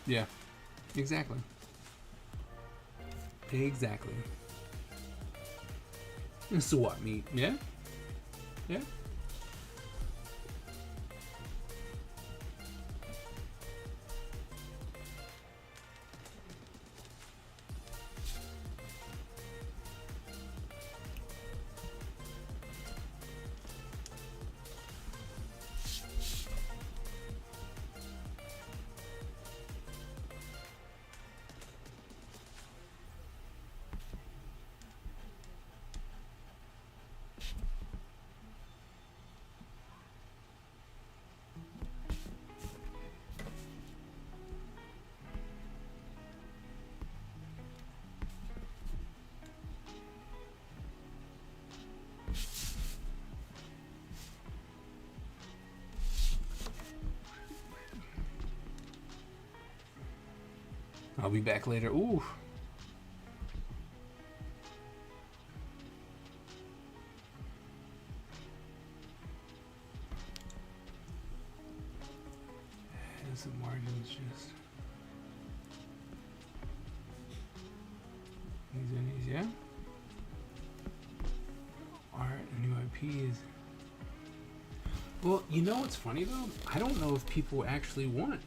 Yeah. Exactly. Exactly. Swap meet. Yeah. Yeah. I'll be back later. Ooh. Has the margins just these and these, yeah. Art and new IPs. Well, you know what's funny though? I don't know if people actually want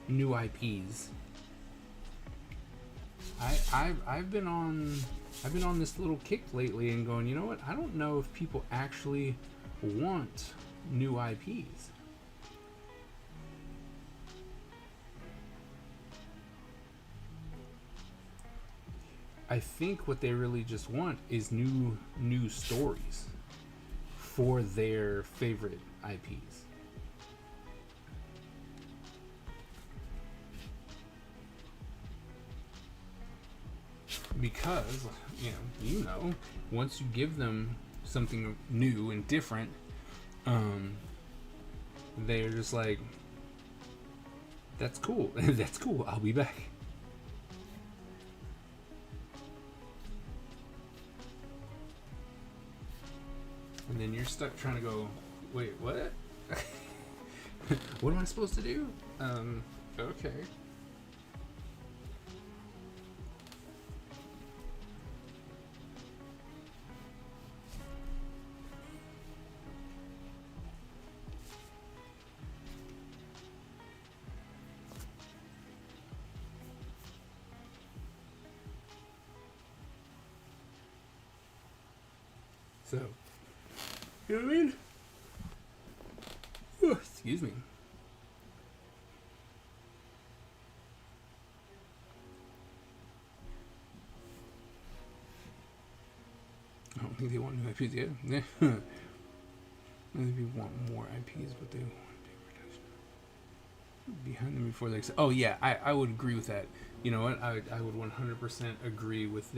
new IPs. I've been on this little kick lately and going, you know what? I don't know if people actually want new IPs. I think what they really just want is new stories for their favorite IPs. Because you know, once you give them something new and different, they're just like, that's cool. That's cool. I'll be back. And then you're stuck trying to go, wait, what? What am I supposed to do? Okay. So, you know what I mean? Ooh, excuse me. I don't think they want new IPs yet. Maybe want more IPs, but they want behind them before they. Oh yeah, I would agree with that. You know what? I would 100% agree with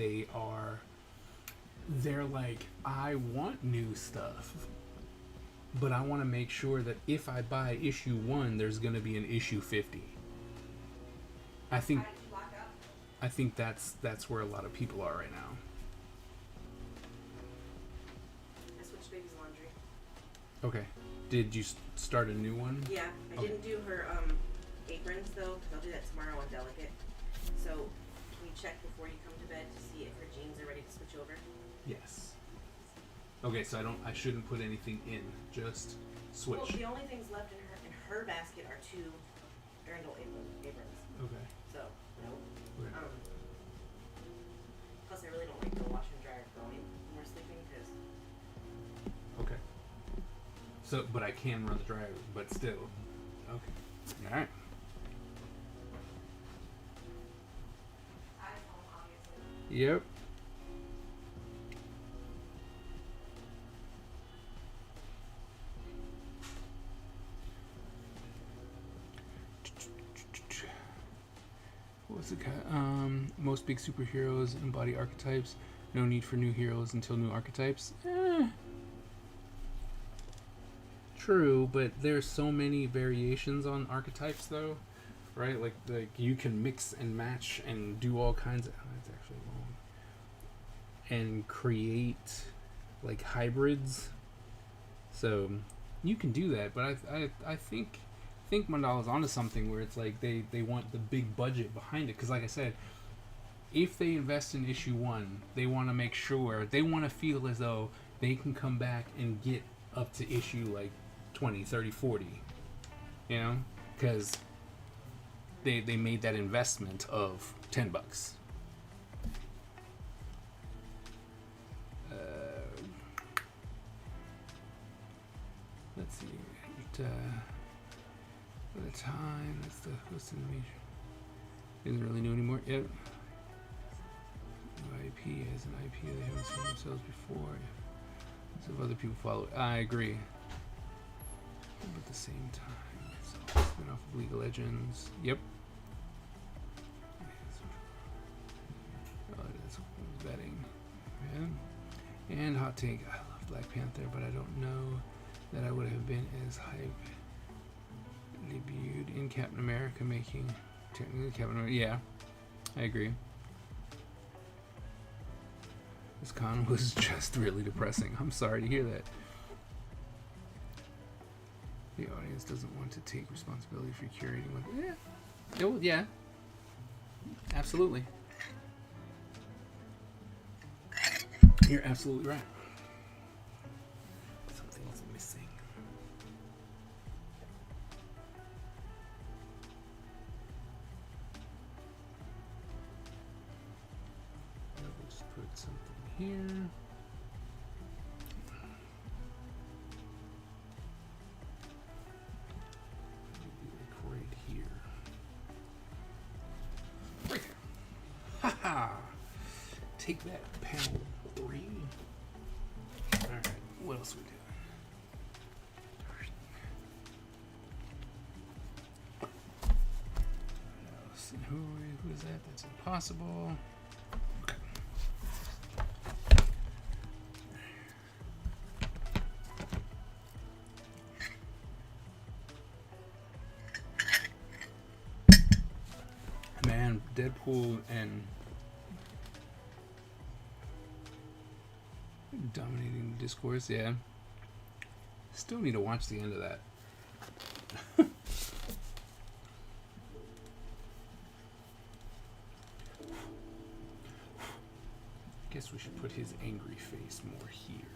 they're like, I want new stuff, but I want to make sure that if I buy issue 1, there's going to be an issue 50. I think that's where a lot of people are right now. I switched baby's laundry. Okay. Did you start a new one? Yeah, I Okay. didn't do her aprons though, because I'll do that tomorrow on Delicate. So, can you check before you come to bed to see if her jeans are ready to switch over? Yes. Okay, so I shouldn't put anything in, just switch. Well, the only things left in her basket are 2 Erindle aprons. Okay. So, no. Okay. Plus, I really don't like the washer and dryer going when we're sleeping because. Okay. So, but I can run the dryer, but still. Okay. All right. iPhone, obviously. Yep. What was the most big superheroes embody archetypes. No need for new heroes until new archetypes. True, but there's so many variations on archetypes, though, right? Like you can mix and match and do all kinds of. Oh, that's actually wrong. And create like hybrids. So you can do that, but I think think Mandala's onto something where it's like they want the big budget behind it. Because like I said, if they invest in issue 1, they want to make sure, they want to feel as though they can come back and get up to issue like 20, 30, 40. You know? Because they made that investment of $10. Let's see. By the time, that's the host of the major. Isn't really new anymore. Yep. New IP as an IP they haven't seen themselves before. So if other people follow it, I agree. But at the same time, it's a spin-off of League of Legends. Yep. Oh, that's betting. Yeah. And hot take. I love Black Panther, but I don't know that I would have been as hype. Debuted in Captain America, making technically Captain America. Yeah, I agree. This con was just really depressing. I'm sorry to hear that. The audience doesn't want to take responsibility for curating what. Yeah, yeah, absolutely. You're absolutely right. Something's missing. Let's put something here. Maybe like right here. Right there. Haha! Take that, panel 3. Alright, what else we do? Who is that? That's impossible. Okay. Man, Deadpool and dominating the discourse, yeah. Still need to watch the end of that. Guess we should put his angry face more here.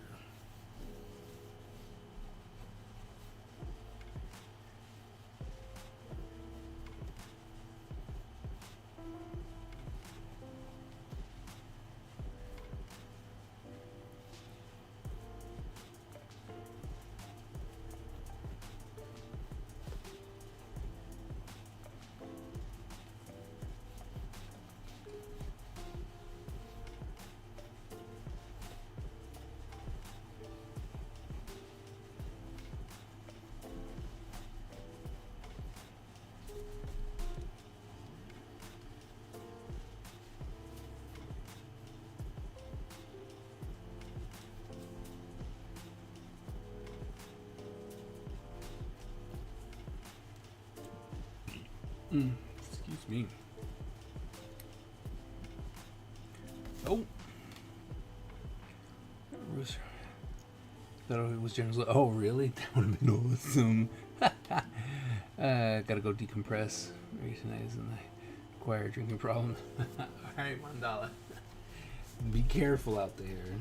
Excuse me. Oh. Thought it was generally. Oh, really? That would have been awesome. Gotta go decompress. Recognizing the acquired drinking problem. Alright, Mandala. Be careful out there.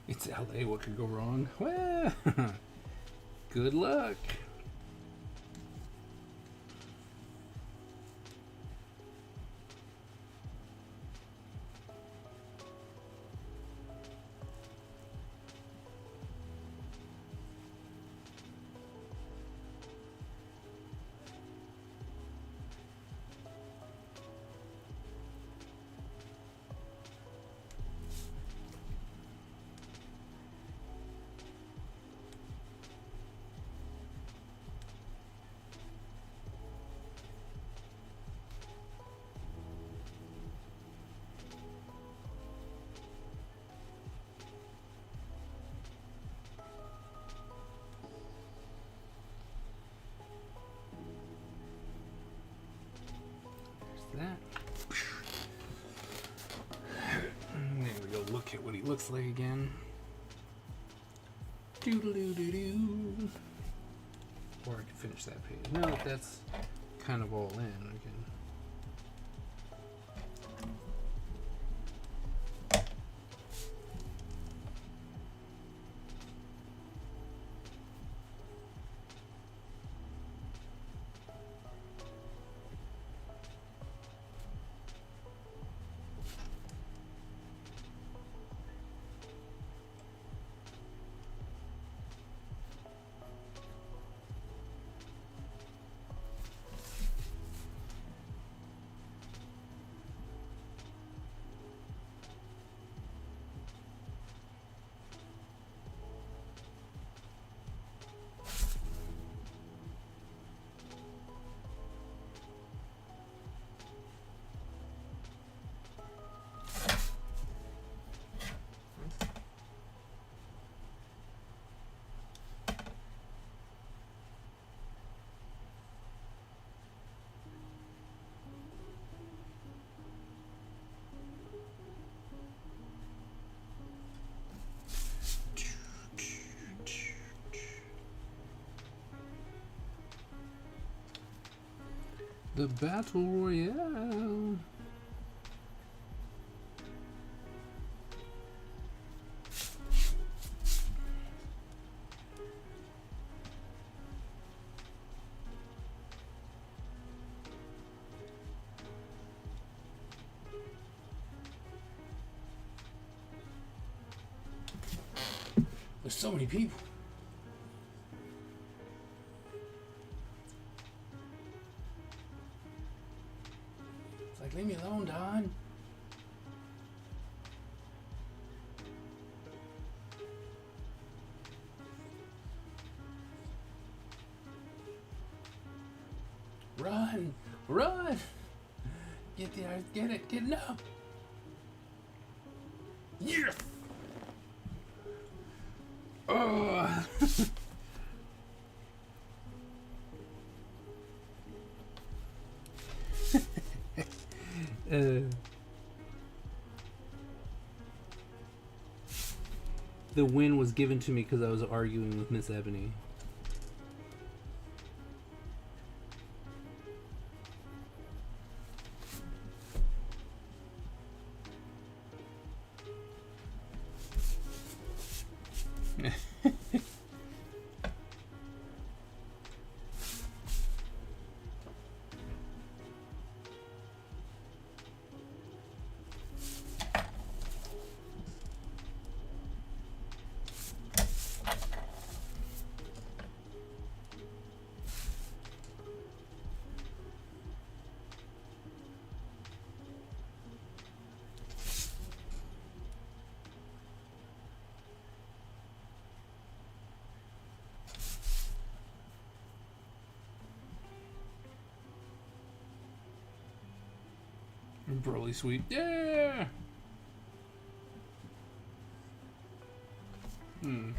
It's LA, what could go wrong? Well, good luck. looks like again. Doo-doo-doo-doo-doo. Or I can finish that page. No, that's kind of all in. I can. The Battle Royale. There's so many people. It's like, leave me alone, Don. Run! Run! Get there, get it, get it up! Yes! Oh! The win was given to me because I was arguing with Miss Ebony. Broly sweet. Yeah! Hmm.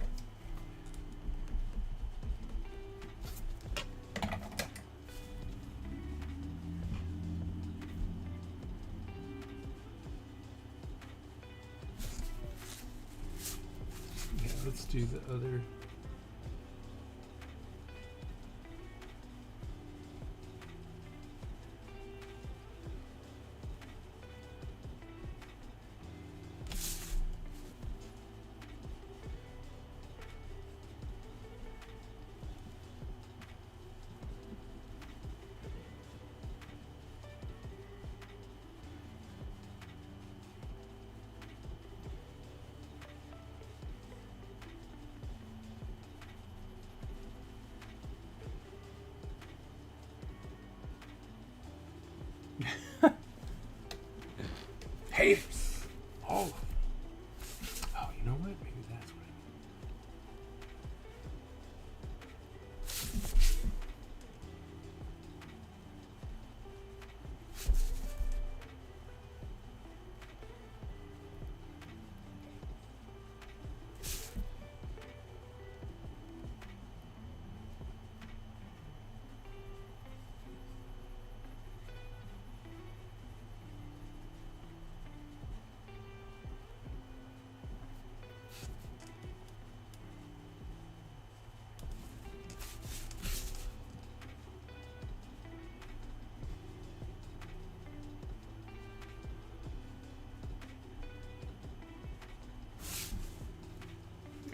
Yeah, let's do the other.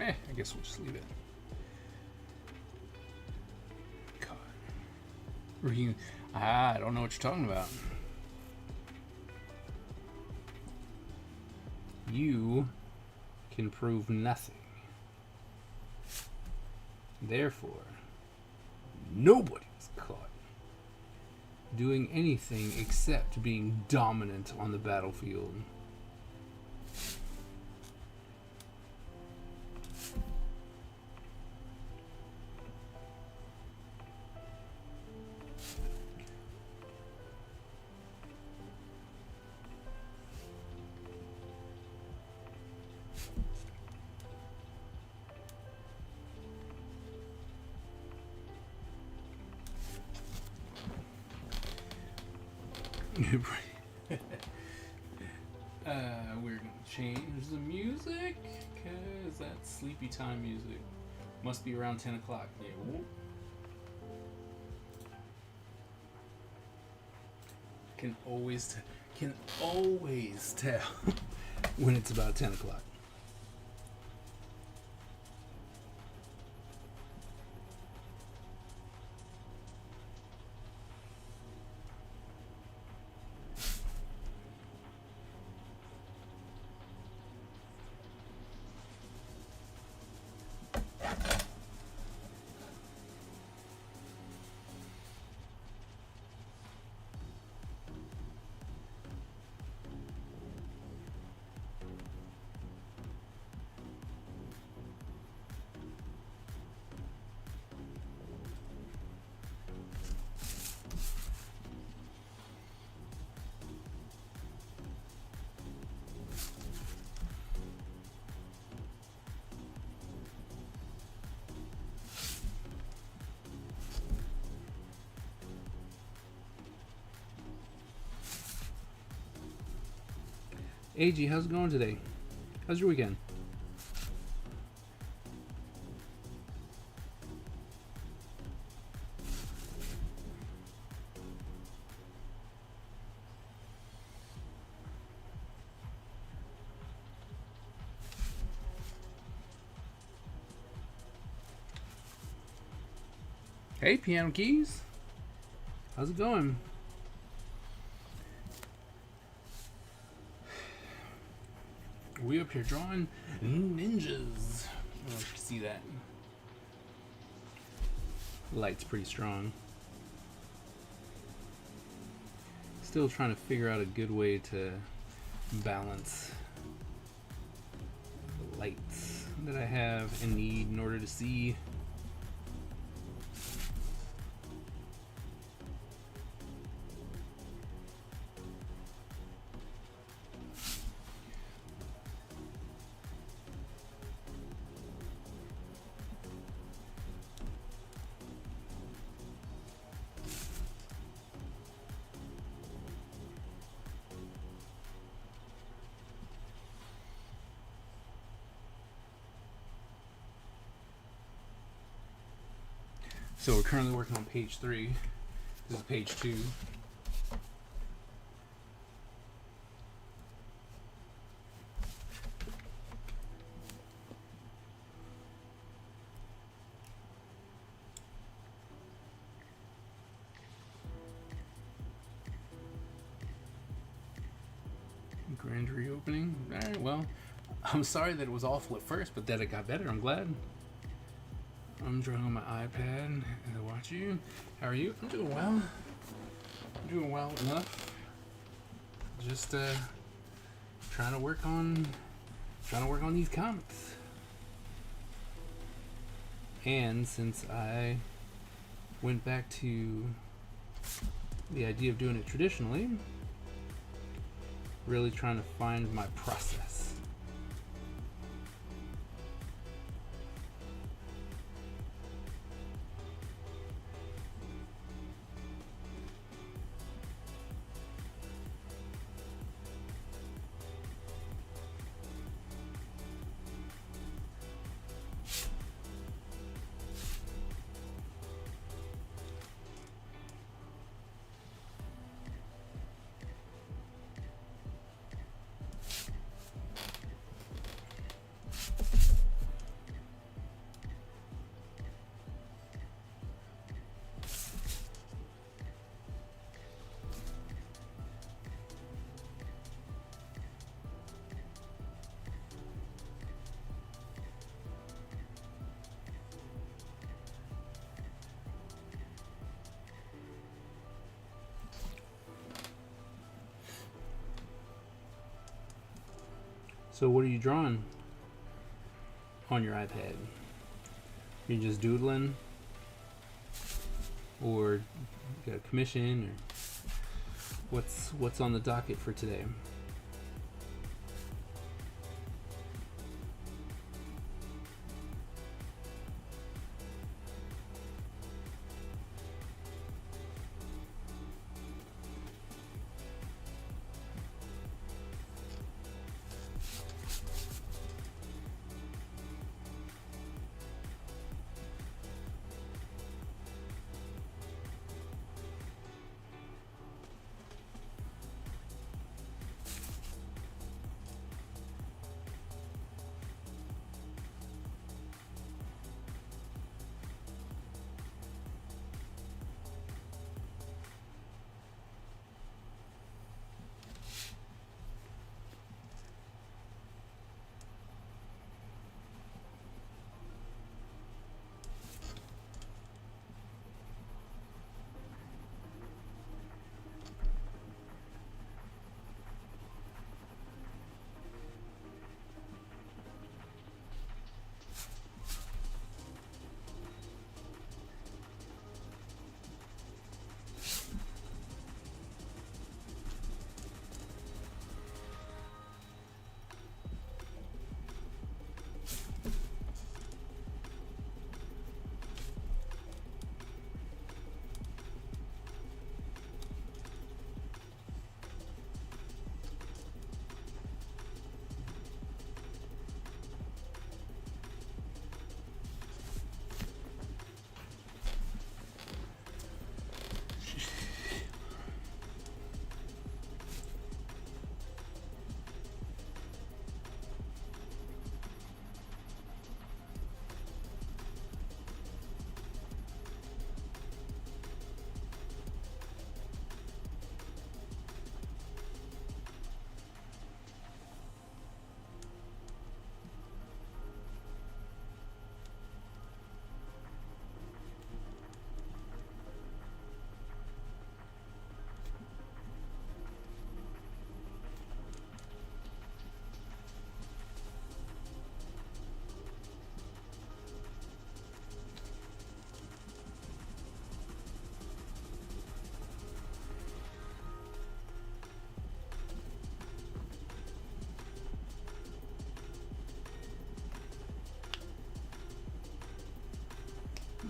I guess we'll just leave it. God. I don't know what you're talking about. You can prove nothing. Therefore, nobody is caught doing anything except being dominant on the battlefield. We're gonna change the music because that's sleepy time music. Must be around 10 o'clock. Yeah. Can always tell when it's about 10 o'clock. AG, how's it going today? How's your weekend? Hey, Piano Keys. How's it going? We up here drawing ninjas. I don't know if you can see that. Light's pretty strong. Still trying to figure out a good way to balance the lights that I have and need in order to see. So we're currently working on page 3. This is page 2. Grand reopening. Alright, well, I'm sorry that it was awful at first, but that it got better. I'm glad. I'm drawing on my iPad and I watch you. How are you? I'm doing well. I'm doing well enough. Just trying to work on these comics. And since I went back to the idea of doing it traditionally, really trying to find my process. So what are you drawing on your iPad? Are you just doodling? Or you got a commission? Or what's on the docket for today?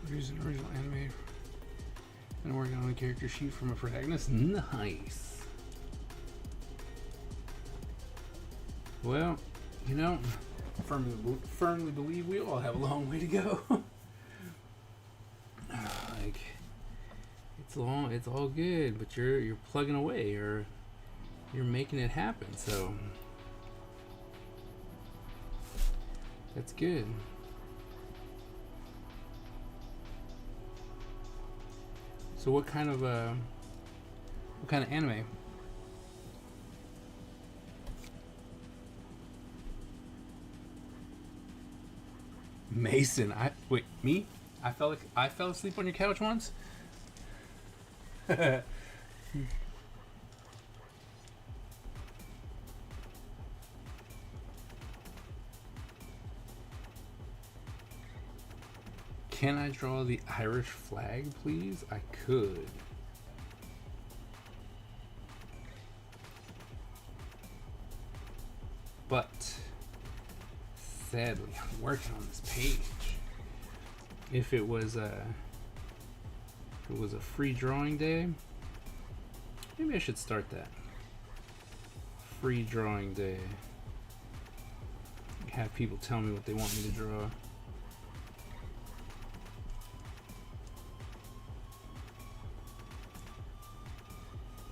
Here's an original anime and working on a character sheet from a protagonist. Nice. Well, you know, firmly believe we all have a long way to go. Like, it's all good, but you're plugging away, or you're making it happen. So that's good. So what kind of anime? Mason, me? I fell asleep on your couch once. Can I draw the Irish flag, please? I could. But sadly, I'm working on this page. If it was a free drawing day, maybe I should start that. Free drawing day. Have people tell me what they want me to draw.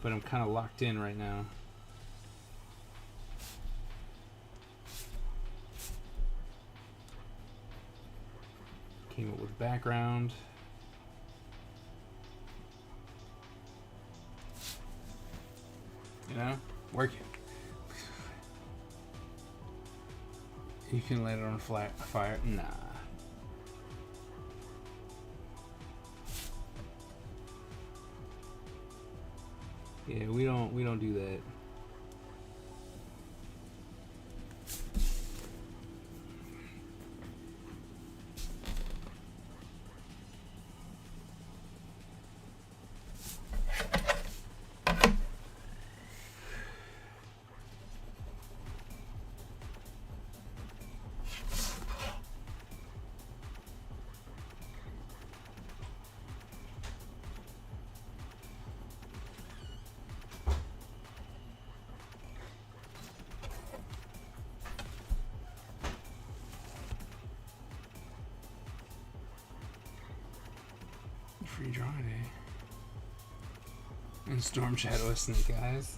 But I'm kind of locked in right now. Came up with background. You know, working. You can light it on fire. Nah. Yeah, we don't do that. free drawing, eh? And Storm Shadow is Snake Eyes.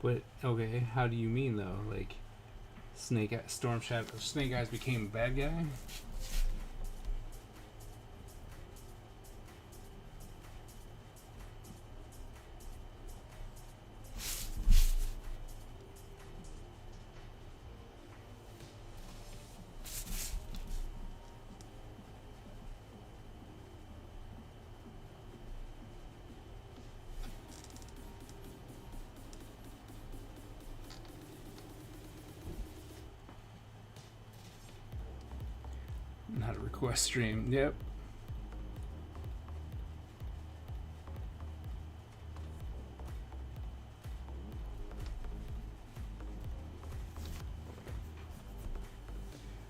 But okay, how do you mean though? Like, Storm Shadow, Snake Eyes became a bad guy? Not a request stream. Yep.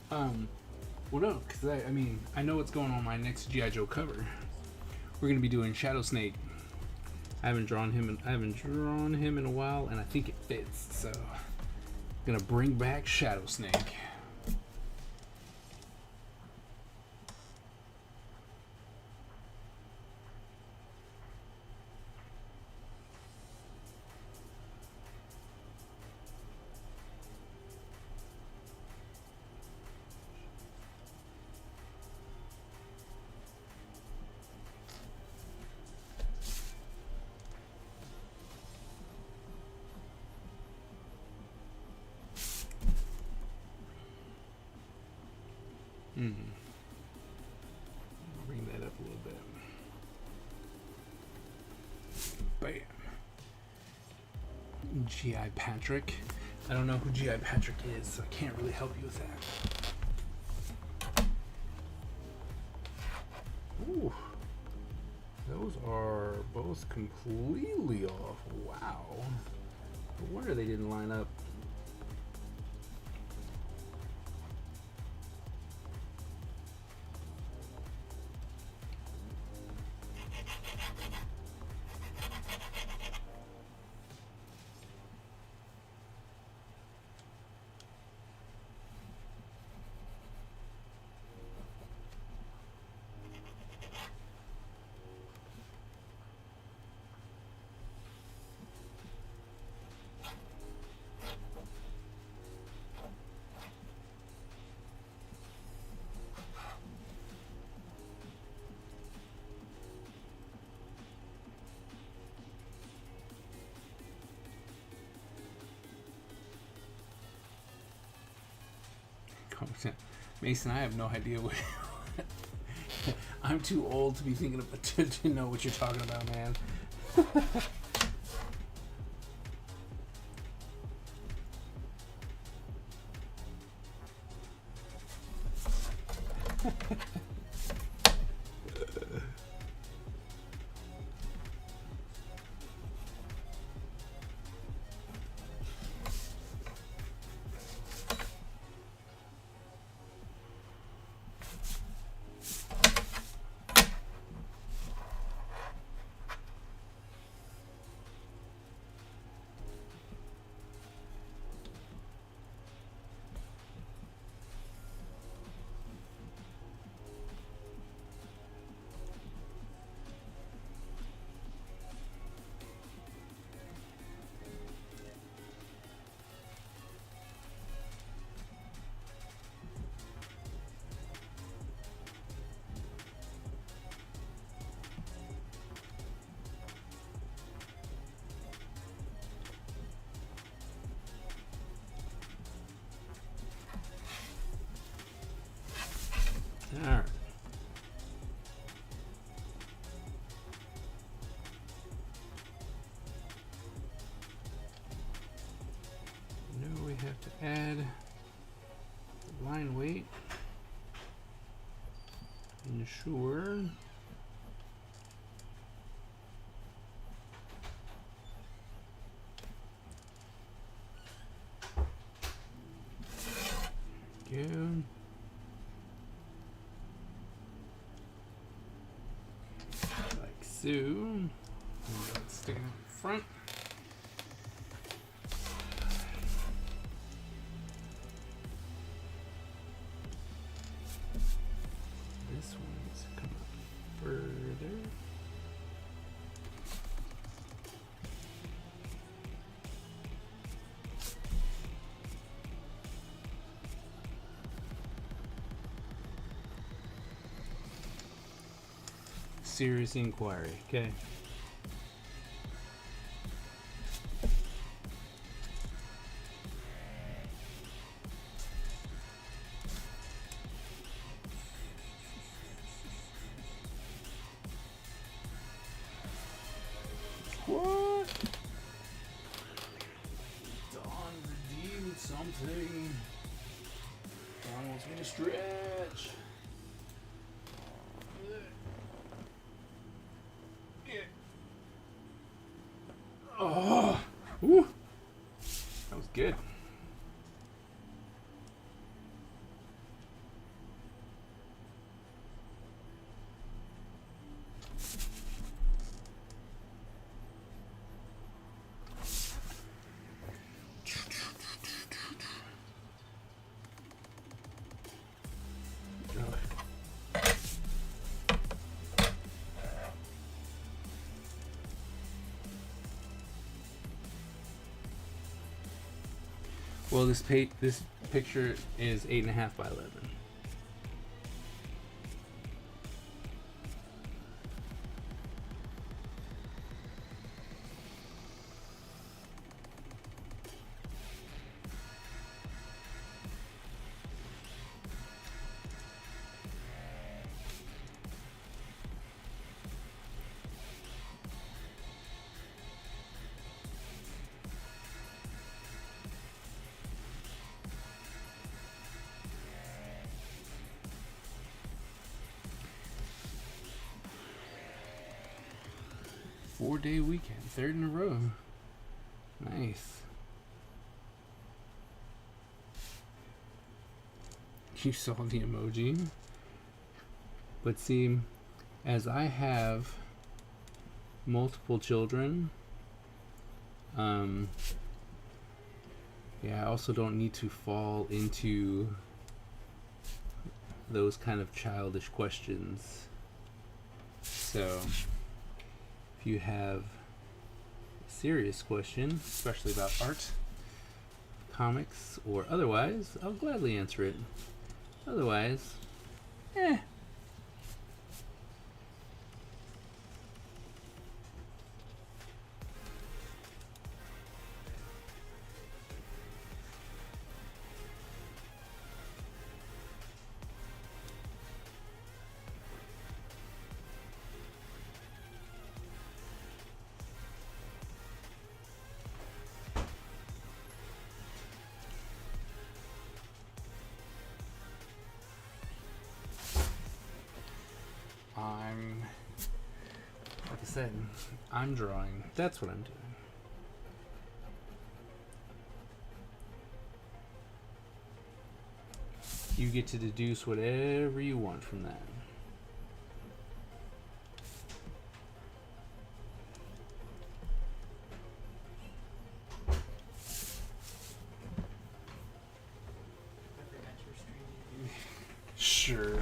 Well, no, because I mean, I know what's going on my next G.I. Joe cover. We're gonna be doing Shadow Snake. I haven't drawn him in a while, and I think it fits. So, gonna bring back Shadow Snake. Bring that up a little bit. Bam. G.I. Patrick. I don't know who G.I. Patrick is, so I can't really help you with that. Ooh. Those are both completely off. Wow. No wonder they didn't line up. Mason, I have no idea what. I'm too old to be thinking of to know what you're talking about, man. Alright. Now we have to add the line weight. Ensure. Go. Like so. Stick it in front. Serious inquiry. Okay. What? Dawn redeemed something. Dawn wants me to stretch. Oh, woo. That was good. Well, this picture is 8.5 by 11. Four-day weekend, third in a row. Nice. You saw the emoji. But see, as I have multiple children, yeah, I also don't need to fall into those kind of childish questions. So if you have a serious question, especially about art, comics, or otherwise, I'll gladly answer it. Otherwise, like I said, I'm drawing. That's what I'm doing. You get to deduce whatever you want from that. Sure.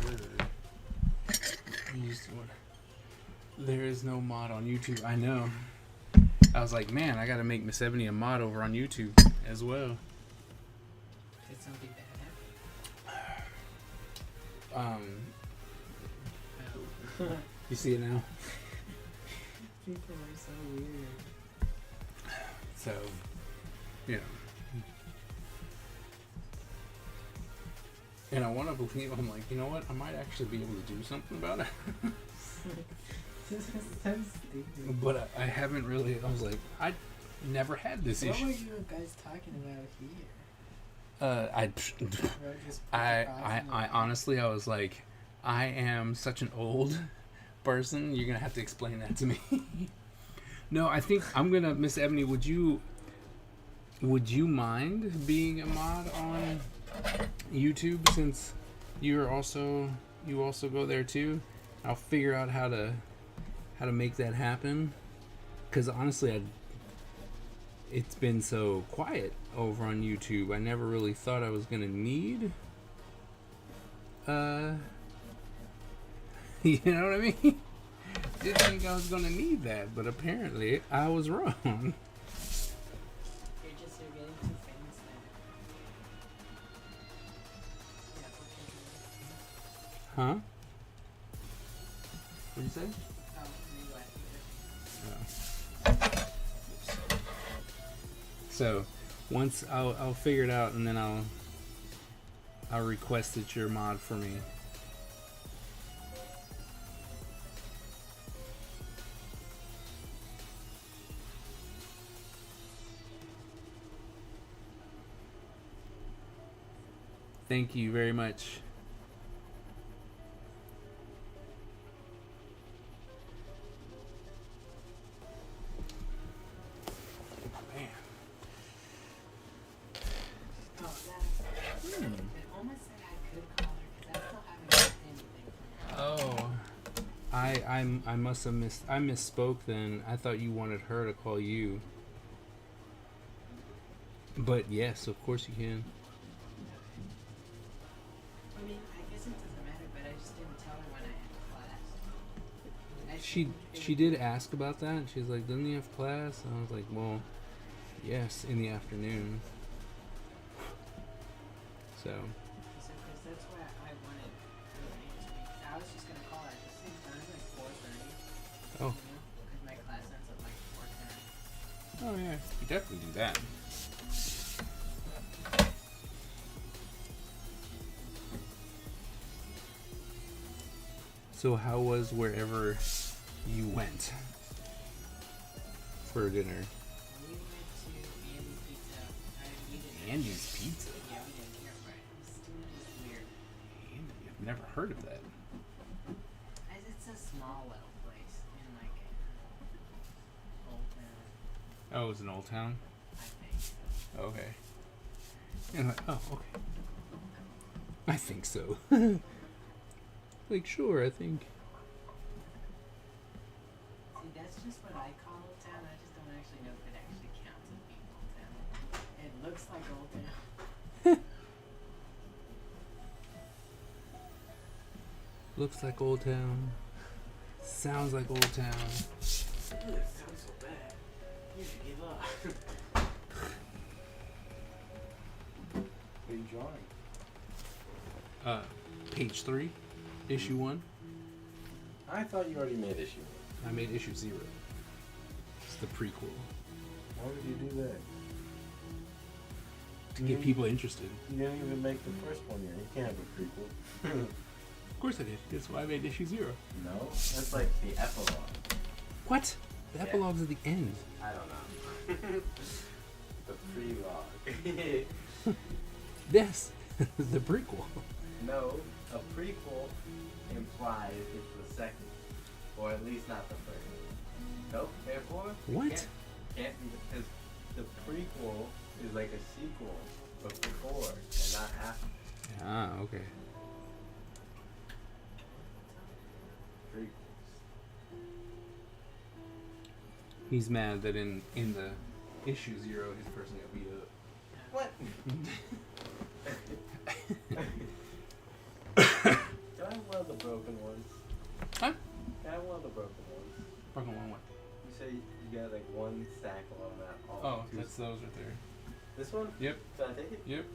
There is no mod on YouTube. I know. I was like, man, I gotta make Miss Ebony a mod over on YouTube as well. Did something bad happen? You see it now? People are so weird. So, you know. And I want to believe, I'm like, you know what? I might actually be able to do something about it. This is so stupid. But I haven't really, I was like, I never had this What issue. were you guys talking about here? I honestly, I was like, I am such an old person. You're gonna have to explain that to me. No, I think I'm gonna, Miss Ebony. Would you mind being a mod on YouTube since you also go there too? I'll figure out how to make that happen. Because honestly, it's been so quiet over on YouTube. I never really thought I was gonna need you know what I mean? Didn't think I was gonna need that, but apparently I was wrong. You're getting too famous now. Huh? What'd you say? So once I'll figure it out, and then I'll request that you're mod for me. Thank you very much. Man. Oh, that's. It almost said I could call her because I still haven't got anything from her. Oh. I must have I misspoke then. I thought you wanted her to call you. But yes, of course you can. I mean, I guess it doesn't matter, but I just didn't tell her when I had class. She did ask about that. She's like, "Doesn't he have class?" And I was like, "Well, yes, in the afternoon." So. So, because that's why I wanted her to answer me. 'Cause I was just gonna call her at the same time, like 4:30. Oh. Because my class ends at like 4:10. Oh yeah, you definitely do that. So how was wherever you went for dinner? We went to Andy's Pizza. We didn't. Andy's Pizza. Yeah, we didn't care for it. It was weird. Andy, I've never heard of that. It's a small little place in like Old Town, Oh, it was in Old Town. I think. Okay. And like, oh, okay. I think so. Like, sure, I think. See, that's just what I call Old Town. I just don't actually know if it actually counts as being Old Town. It looks like Old Town. Looks like Old Town. Sounds like Old Town. It sounds so bad. You should give up. What are you drawing? Page 3, issue 1. I thought you already made issue. I made issue 0. It's the prequel. Why would you do that? To get people interested. You didn't even make the first one yet. You can't have a prequel. Of course I did. That's why I made issue 0. No, that's like the epilogue. What? The Yeah. epilogue's at the end. I don't know. The prelogue. Yes. The prequel. No, a prequel implies it's the second, or at least not the first. Nope. Therefore, it What? can't be because the prequel is like a sequel, but before and not after. Ah, okay. Prequels. He's mad that in the issue 0, his person got beat up. What? Can I have one of the broken ones? Huh? Can I have one of the broken ones? Broken one what? You say you got like one stack on that. Oh, that's those right there. This one? Yep. Can I take it? Yep.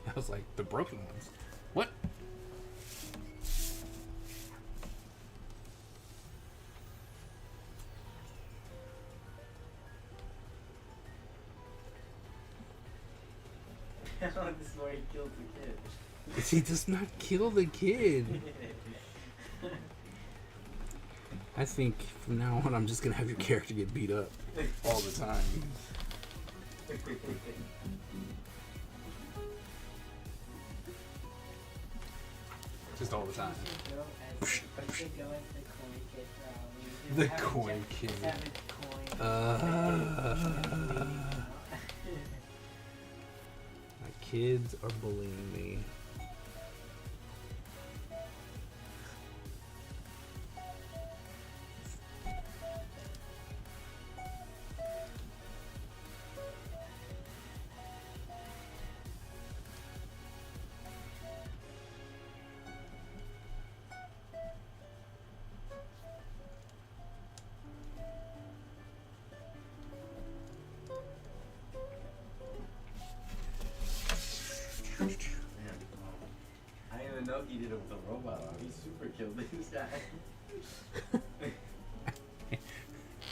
I was like, the broken ones. What? This is where he killed the kid. He does not kill the kid. I think from now on, I'm just gonna have your character get beat up all the time. Just all the time. I should go as the coin kid probably. The Have a coin Jeff- kid. have a coin. My kids are bullying me. I didn't even know he did it with a robot arm. He super killed this guy.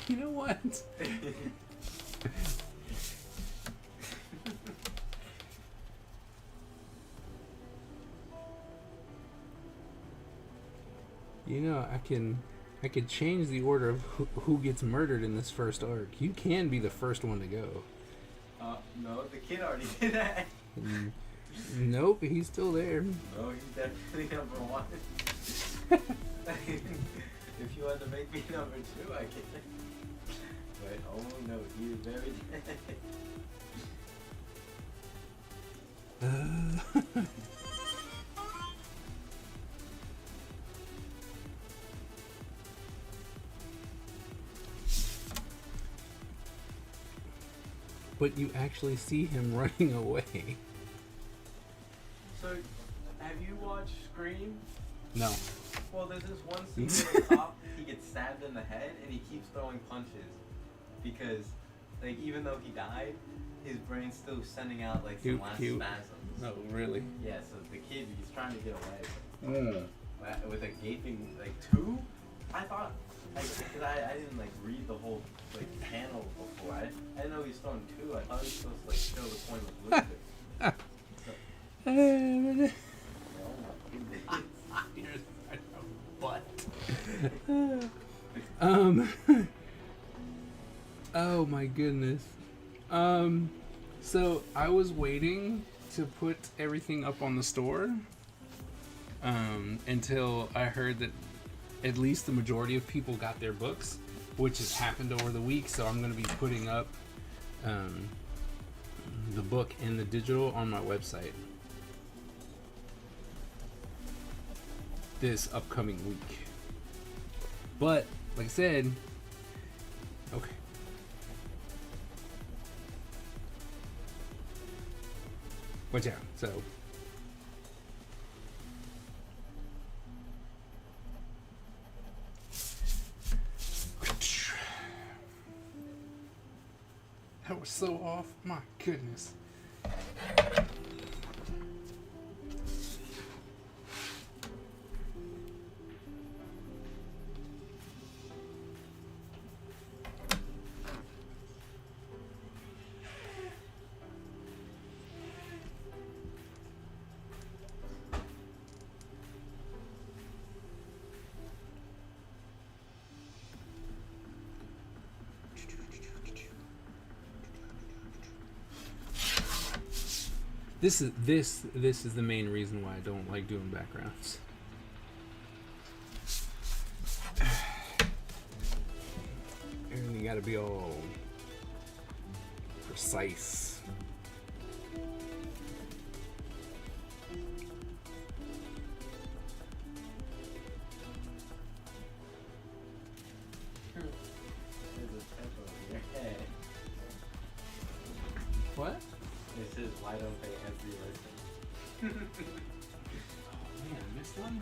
You know what? You know, I could change the order of who gets murdered in this first arc. You can be the first one to go. No, the kid already did that. Nope, he's still there. No, he's definitely number one. If you want to make me number two, I can. But oh no, he is very dead. But you actually see him running away. So, have you watched Scream? No. Well, there's this one scene where the cop, he gets stabbed in the head and he keeps throwing punches. Because, like, even though he died, his brain's still sending out, like, some last spasms. No, really? Yeah, so the kid, he's trying to get away. With a gaping, like, two? I thought, like, because I didn't, like, read the whole, like, panel before. I didn't know he was throwing two. I thought he was supposed to, like, show the point of Lucas. Oh my goodness. So I was waiting to put everything up on the store until I heard that at least the majority of people got their books, which has happened over the week. So I'm going to be putting up the book and the digital on my website this upcoming week. But like I said, okay. Watch out. So that was so off. My goodness. This is the main reason why I don't like doing backgrounds. Everything got to be all precise. There's a typo here. What? It says, why don't they every listen? Oh man, I missed one?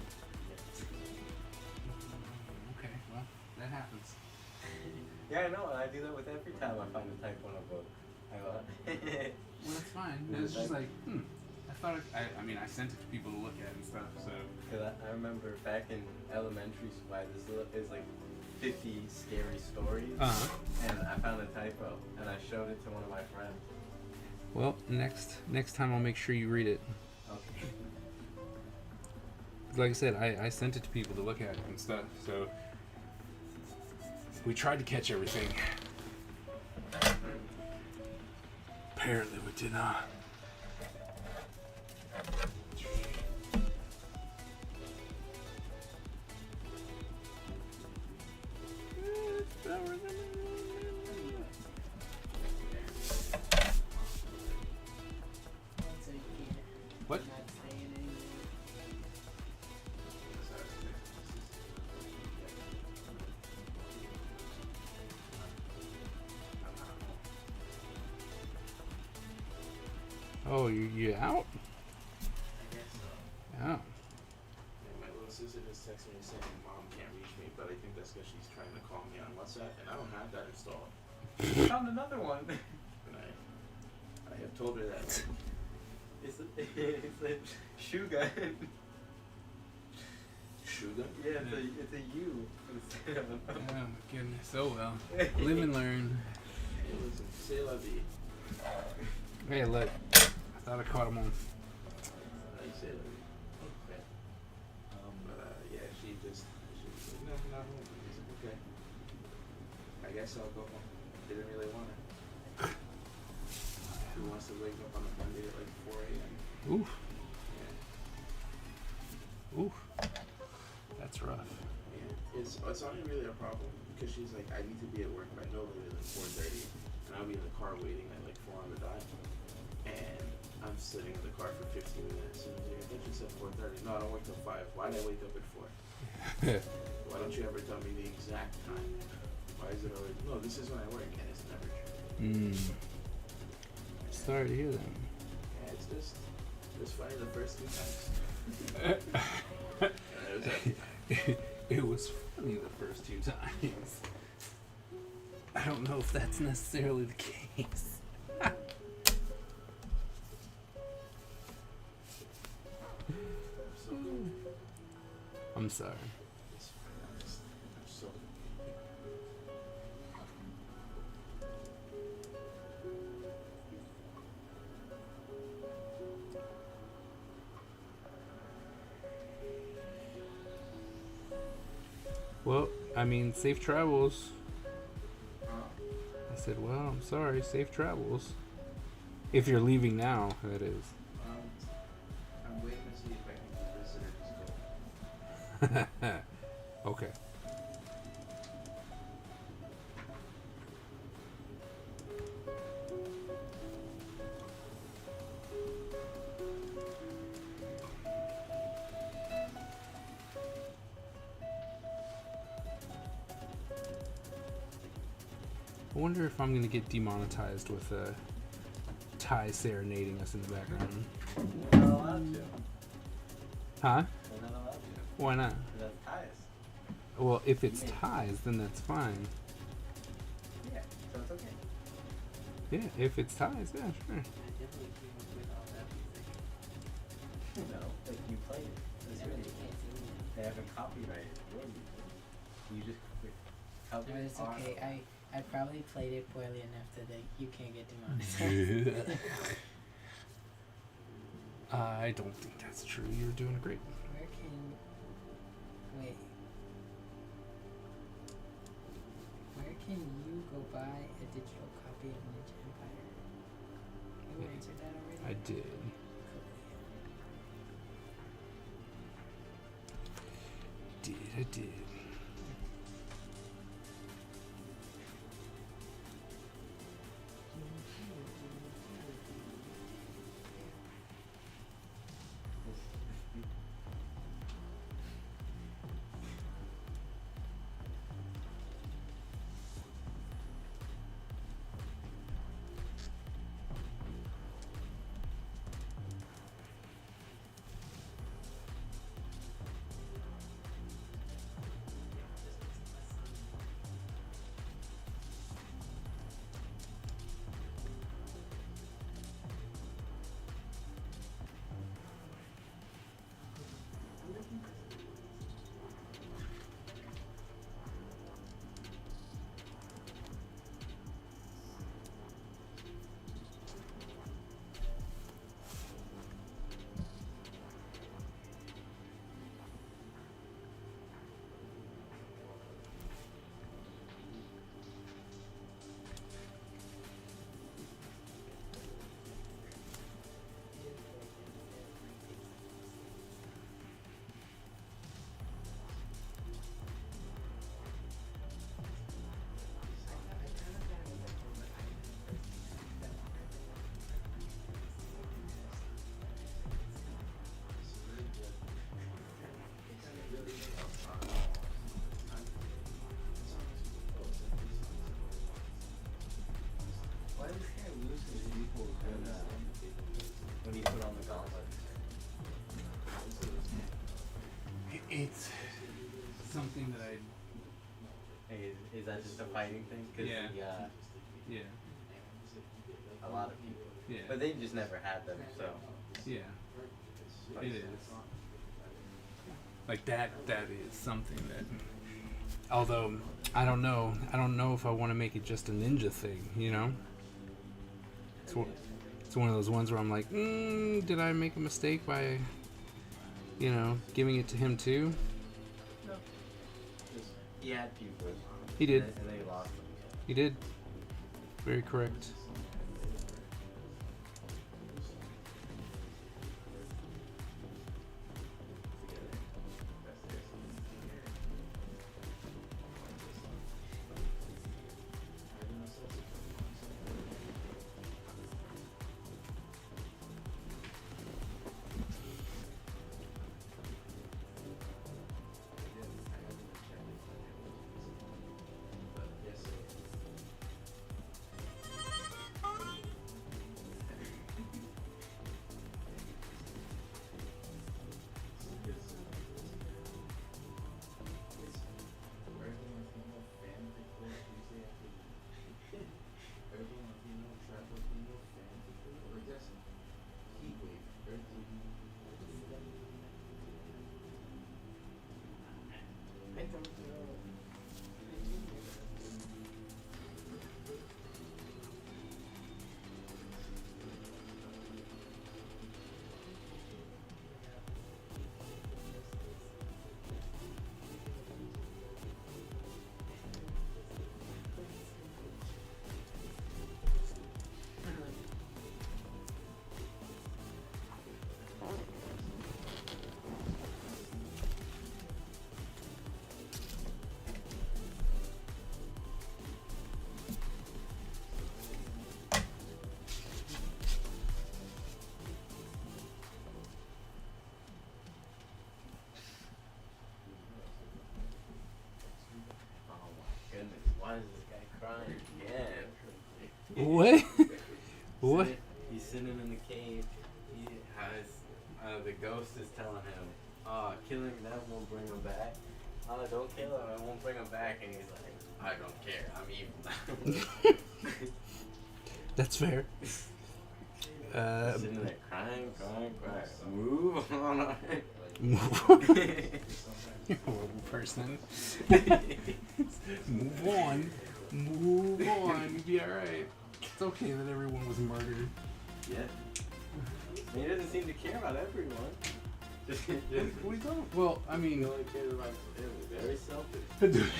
Okay, well, that happens. Yeah, I know, and I do that with every time I find a typo in a book. Well, that's fine. It's just like, I thought, I mean, I sent it to people to look at and stuff, so. Because I remember back in elementary school, I had this little, it's like 50 scary stories, and I found a typo, and I showed it to one of my friends. Well, next time I'll make sure you read it. Okay. Like I said, I sent it to people to look at and stuff, so we tried to catch everything. Apparently we did not. So you can't. What? Not saying anything. Oh, you out? I guess so. Oh. Yeah, my little sister just texted me saying mom can't reach me, but I think that's because she's trying to call me on WhatsApp, and I don't have that installed. Found another one. And I have told her that. It's a shoe gun. Sugar? Yeah, it's a U instead of Oh my goodness. Oh well. Live and learn. Hey, listen, say la vie. Hey, look. I thought I caught him on. How you say la vie? Okay. But yeah, she was like, no, not home. I was like, okay. I guess I'll go home. Didn't really want it. Who wants to wake up on a Monday at like 4 a.m.? Oof. Yeah. Oof. That's rough. Yeah. It's not really a problem because she's like, I need to be at work by no later than 4:30, and I'll be in the car waiting at like 4 on the dot. And I'm sitting in the car for 15 minutes. And I was like, I thought you said 4:30. No, I don't work till 5. Why did I wake up at 4? Why don't you ever tell me the exact time? Why is it always, no, this is when I work, and it's never true. Sorry to hear that. Yeah, it was funny the first 2 times. It was like, It was funny the first 2 times. I don't know if that's necessarily the case. so good. I'm sorry. It's fine. I'm so Well, I mean, safe travels. I said, well, I'm sorry, safe travels. If you're leaving now, that is. I'm waiting to see if I can visit it. Okay. I wonder if I'm gonna get demonetized with Ty serenading us in the background. You're not allowed to. Huh? You're not allowed to. Why not? That's highest. Well, if it's ties, then that's fine. Yeah, so it's okay. Yeah, if it's ties, yeah, sure. I definitely came up with all that music. No, like you played it. It's really they haven't copyrighted your music. You just covered No, it's our- okay. I probably played it poorly enough that you can't get demonetized. I don't think that's true. You're doing great. Where can wait? Where can you go buy a digital copy of Ninja Empire? You answered that already. I did. I did. Why does this guy lose his people when he put on the gauntlet? It's something that I. Hey, is that just a fighting thing? Cause Yeah. Yeah. a lot of people. Yeah. But they just never had them, so. Yeah. It is. Like that is something that, although I don't know. I don't know if I want to make it just a ninja thing, you know? It's, it's one of those ones where I'm like, did I make a mistake by, giving it to him too? No. He had people. He did. And they lost them. He did. Very correct. Why is this guy crying again? What? What? He's sitting in the cave. He has the ghost is telling him, killing them won't bring him back. Don't kill him, I won't bring him back. And he's like, I don't care, I'm evil. That's fair. Sitting there crying. Move on. You're a horrible person. Move on. Move on. You'll be alright. It's okay that everyone was murdered. Yeah. He doesn't seem to care about everyone. We don't. Well, I He mean, only cares about him. Very selfish.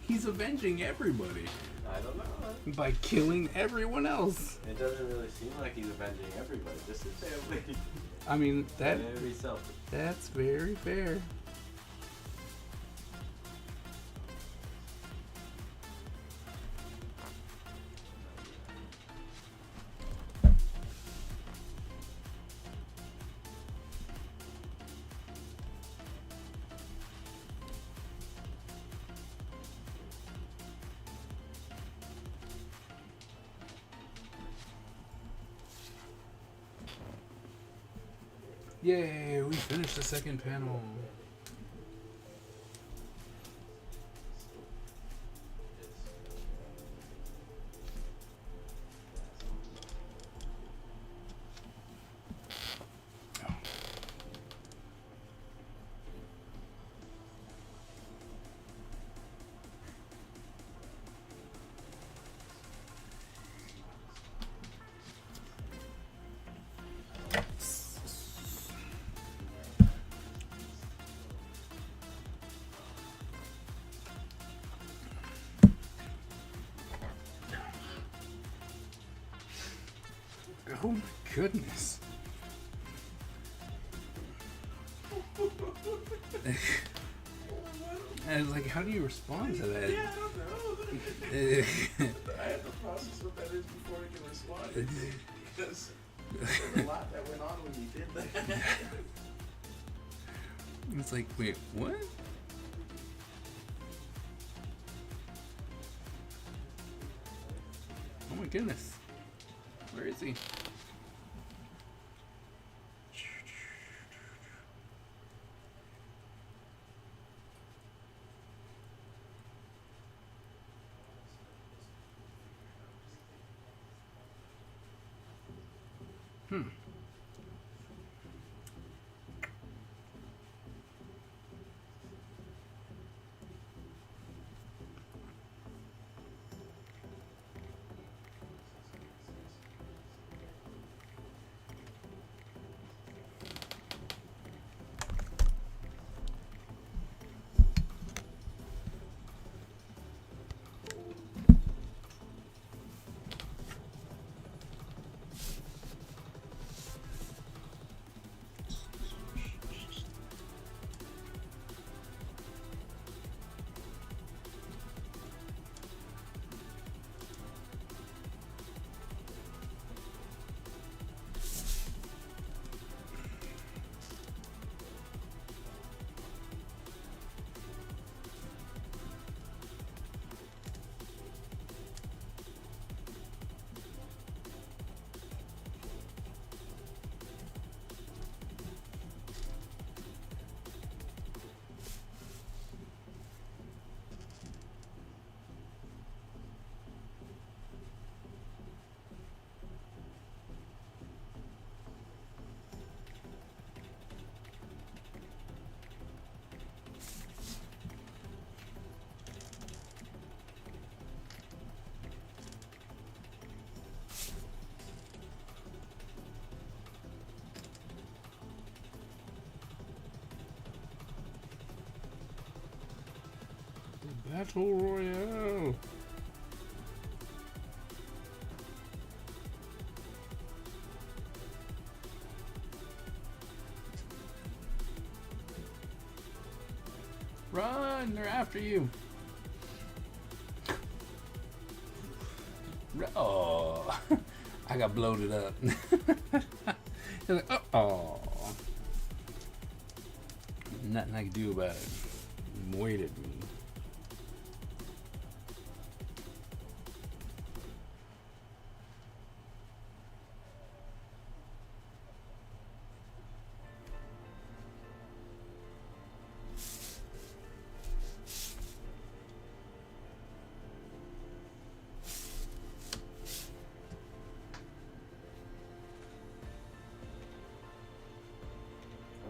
he's avenging everybody I don't know. by killing everyone else. It doesn't really seem like he's avenging everybody. Just his family. I mean, Very selfish. that's very fair. Yay, we finished the second panel. Oh my goodness. And like, how do you respond to that? Yeah, I don't know. I have to process what that is before I can respond. Because there's a lot that went on when you did that. It's like, wait, what? Oh my goodness. Where is he? Battle Royale. Run! They're after you. Oh, I got bloated up. They're like, oh, nothing I can do about it. Moited me.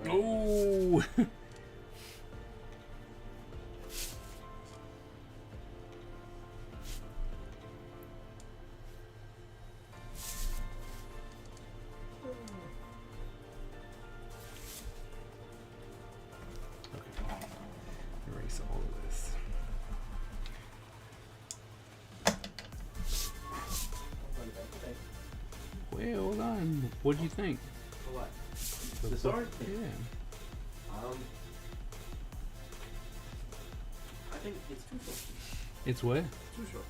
Oh. Erase all of this. Wait, hold on. What do you think? For what? The sword? Yeah. I think it's too short. It's what? Too short.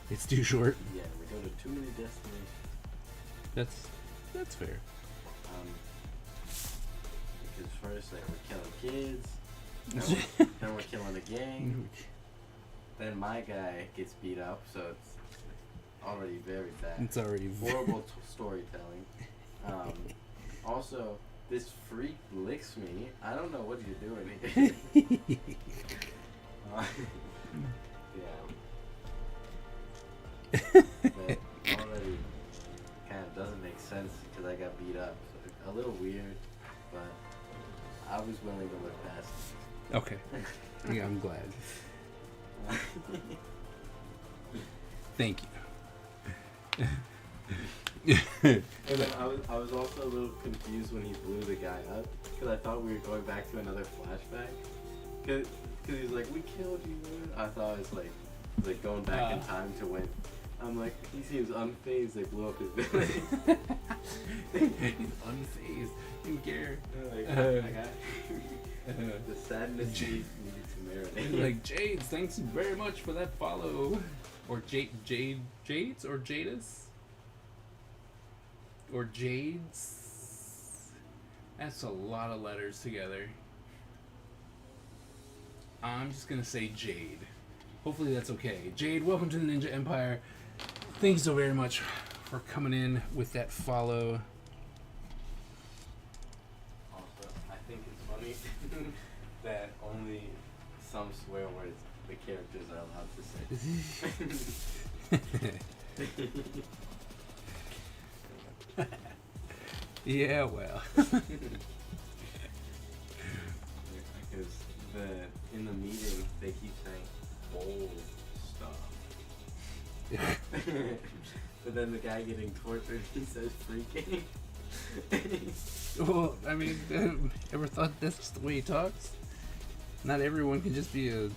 It's too short. Yeah, we go to too many destinations. That's fair. Because first, like, we're killing kids. Then we're killing the gang. Then my guy gets beat up, so it's already very bad. It's already horrible storytelling. Also, this freak licks me. I don't know what you're doing here. Yeah. But already kind of doesn't make sense because I got beat up. So a little weird, but I was willing to look past it. Okay. Yeah, I'm glad. Thank you. And then I was also a little confused when he blew the guy up because I thought we were going back to another flashback. Because he's like, we killed you. I thought it was like going back in time to when. I'm like, he seems unfazed. They blew up his building. He's unfazed. Didn't care. Like, I got the sadness needed to marinate. Like, Jades, thanks very much for that follow. Or Jades or Jadis? Or Jades? That's a lot of letters together. I'm just gonna say Jade. Hopefully that's okay. Jade, welcome to the Ninja Empire. Thank you so very much for coming in with that follow. Also, I think it's funny that only some swear words the characters are allowed to say. Yeah, well. Because in the meeting they keep saying old stuff. But then the guy getting tortured, he says freaking. Well, I mean, ever thought that's the way he talks? Not everyone can just be a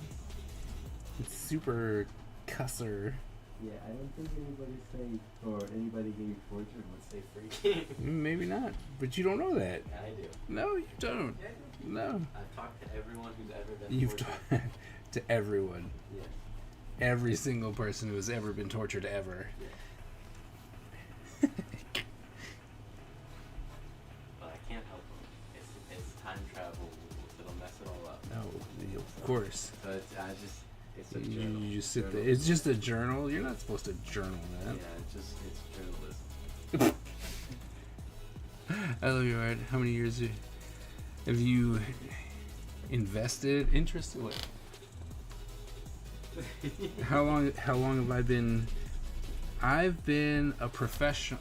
super cusser. Yeah, I don't think anybody saying or anybody getting tortured would say freaking. Maybe not, but you don't know that. I do. No, you don't. No. I've talked to everyone who's ever been You've tortured. talked to everyone. Yeah. Every single person who has ever been tortured ever. Yeah. But I can't help them. It's time travel rules. It'll mess it all up. No, of course. So it's a journal. You just sit there. It's just a journal. You're not supposed to journal that. Yeah, it's journalism. I love you, Art. How many years have you interested? What? How long have I been? I've been a professional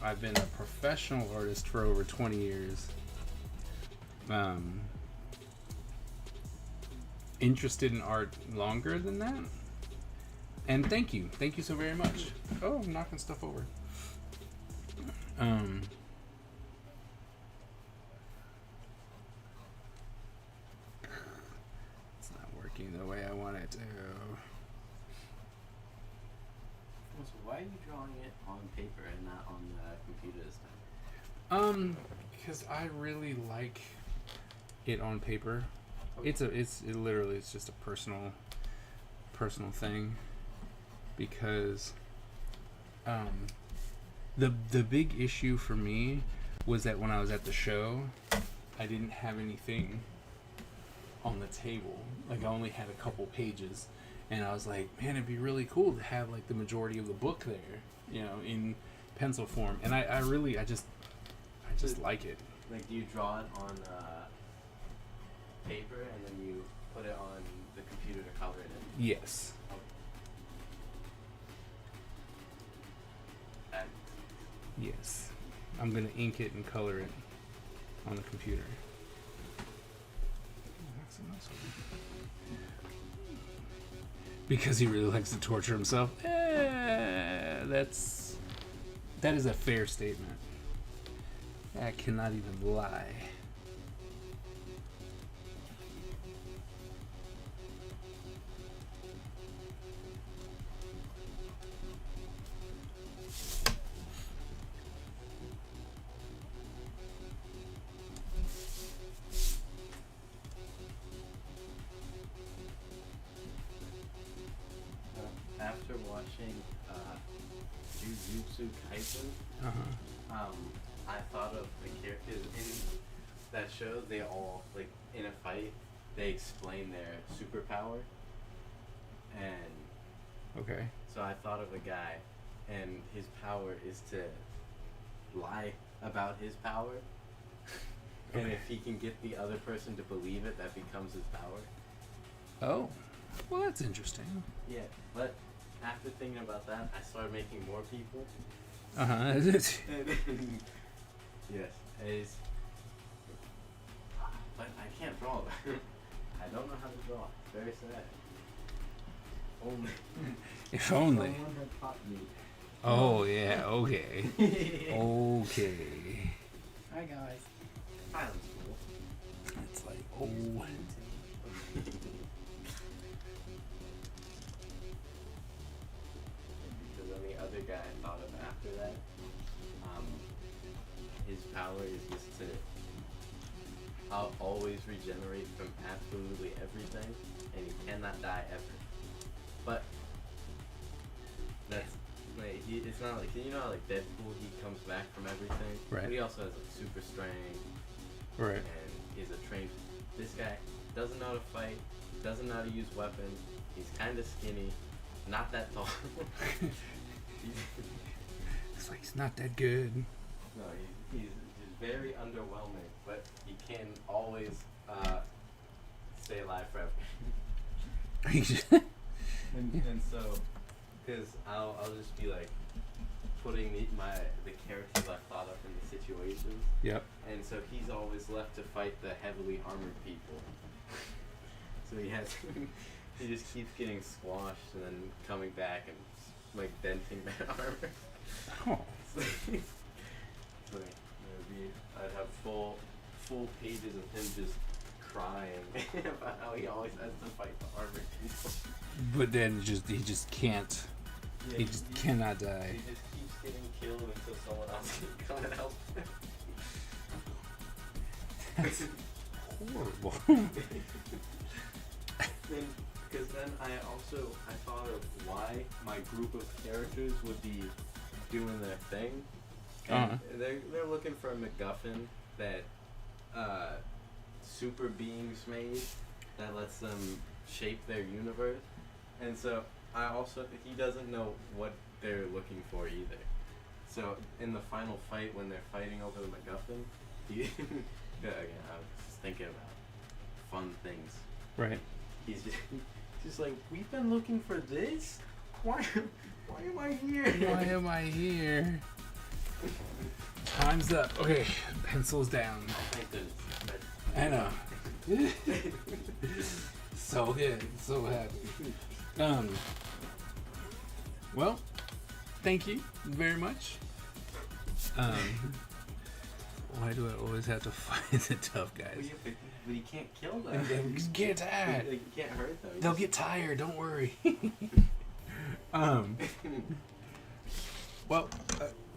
artist for over 20 years. Interested in art longer than that. And thank you so very much. Oh, I'm knocking stuff over. It's not working the way I want it to. Why are you drawing it on paper and not on the computer this time? Because I really like it on paper. Okay. It's just a personal thing. Because the big issue for me was that when I was at the show, I didn't have anything on the table. Like, I only had a couple pages, and I was like, man, it'd be really cool to have like the majority of the book there, you know, in pencil form. And I just like it. Like, do you draw it on paper and then you put it on the computer to color it in? Yes. Yes. I'm gonna ink it and color it on the computer. Because he really likes to torture himself. That is a fair statement. I cannot even lie. After watching Jujutsu Kaisen, I thought of the characters in that show. They all, like, in a fight, they explain their superpower. And Okay. so I thought of a guy, and his power is to lie about his power. And Okay. if he can get the other person to believe it, that becomes his power. Oh. Well, that's interesting. Yeah, but after thinking about that, I started making more people. Yes. Yes, it's, but I can't draw. I don't know how to draw. It's very sad. Only. If only. Someone had taught me. Oh yeah. Okay. Okay. Hi guys. Silence school. It's like, oh. Because then the other guy I thought of after that, his power is just to always regenerate from absolutely everything, and he cannot die ever. But that's like it's not like, you know how, like, Deadpool, he comes back from everything. Right. But he also has, like, super strength. Right. And he's a trained. This guy doesn't know how to fight. Doesn't know how to use weapons. He's kind of skinny, not that tall. It's like, it's not that good. No, he's very underwhelming, but he can always stay alive forever. And so, because I'll just be like putting the characters I thought of in the situations. Yep. And so he's always left to fight the heavily armored people. So he just keeps getting squashed and then coming back and, like, denting that armor. Oh. So I'd have full pages of him just crying about how he always has to fight the armored people. But then he just can't. Yeah, He just cannot die. He just keeps getting killed until someone else can come and help him. That's horrible. Because then I thought of why my group of characters would be doing their thing. And they're looking for a MacGuffin that super beings made that lets them shape their universe. And so he doesn't know what they're looking for either. So in the final fight, when they're fighting over the MacGuffin, again, I was just thinking about fun things. Right. He's just like, we've been looking for this? Why am I here? Why am I here? Time's up. Okay, pencils down. Thank goodness. I know. So good. So happy. Well, thank you very much. Why do I always have to fight the tough Well, guys? yeah, but he can't kill them. They get tired. Like, you can't hurt them. They'll get tired. Don't worry. Well,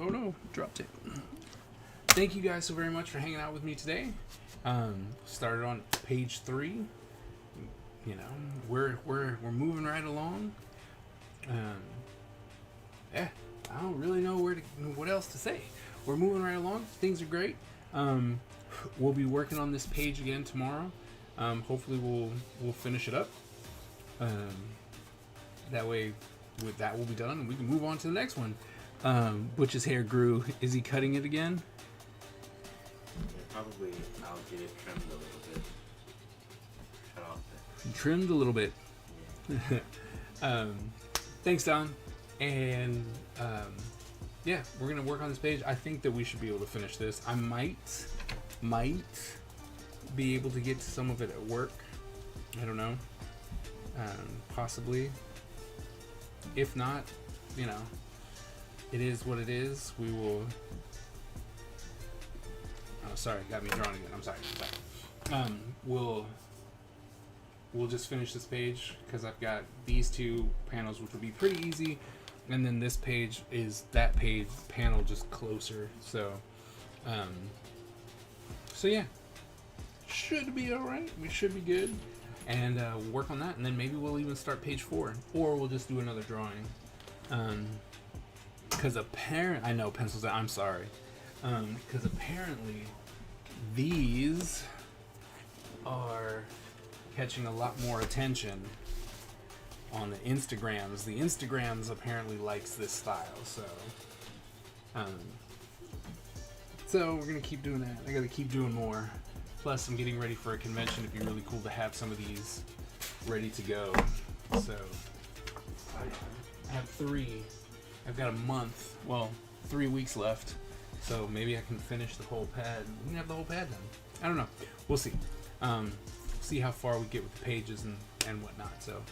oh no, dropped it. Thank you guys so very much for hanging out with me today. Started on page 3. You know, we're moving right along. Yeah, I don't really know what else to say. We're moving right along. Things are great. We'll be working on this page again tomorrow. Hopefully we'll finish it up. That way, with that will be done, and we can move on to the next one. Butch's hair grew. Is he cutting it again? Yeah, probably I'll get it trimmed a little bit. Cut off the... Trimmed a little bit. Yeah. Thanks, Don. And yeah, we're gonna work on this page. I think that we should be able to finish this. I might be able to get to some of it at work. I don't know. Possibly. If not, you know, it is what it is. We will. Oh, sorry, got me drawn again. I'm sorry. We'll just finish this page because I've got these 2 panels, which will be pretty easy, and then this page is that page panel just closer. So, yeah, should be all right. We should be good, and work on that, and then maybe we'll even start page 4, or we'll just do another drawing. Because I know pencils. I'm sorry. Because apparently these are catching a lot more attention on the Instagrams. The Instagrams apparently likes this style, so we're gonna keep doing that. I gotta keep doing more. Plus, I'm getting ready for a convention. It'd be really cool to have some of these ready to go. So I have 3. I've got a month. Well, 3 weeks left. So maybe I can finish the whole pad. We can have the whole pad done. I don't know. We'll see. See how far we get with the pages and whatnot. So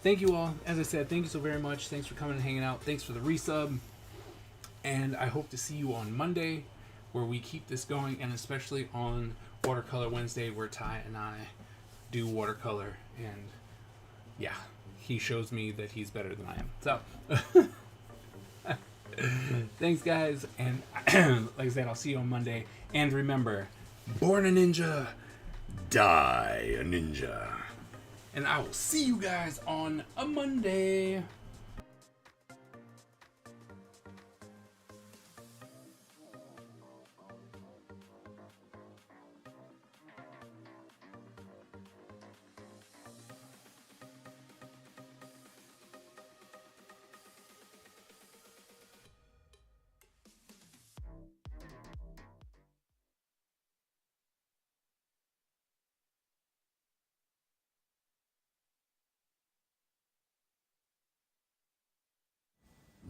thank you all. As I said, thank you so very much. Thanks for coming and hanging out. Thanks for the resub. And I hope to see you on Monday, where we keep this going, and especially on Watercolor Wednesday, where Ty and I do watercolor. And yeah, he shows me that he's better than I am. So thanks, guys. And like I said, I'll see you on Monday. And remember, born a ninja, die a ninja. And I will see you guys on a Monday.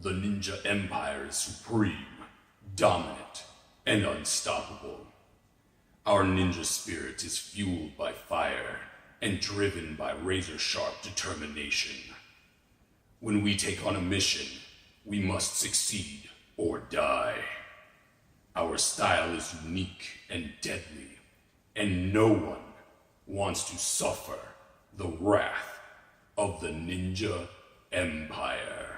The Ninja Empire is supreme, dominant, and unstoppable. Our ninja spirit is fueled by fire and driven by razor-sharp determination. When we take on a mission, we must succeed or die. Our style is unique and deadly, and no one wants to suffer the wrath of the Ninja Empire.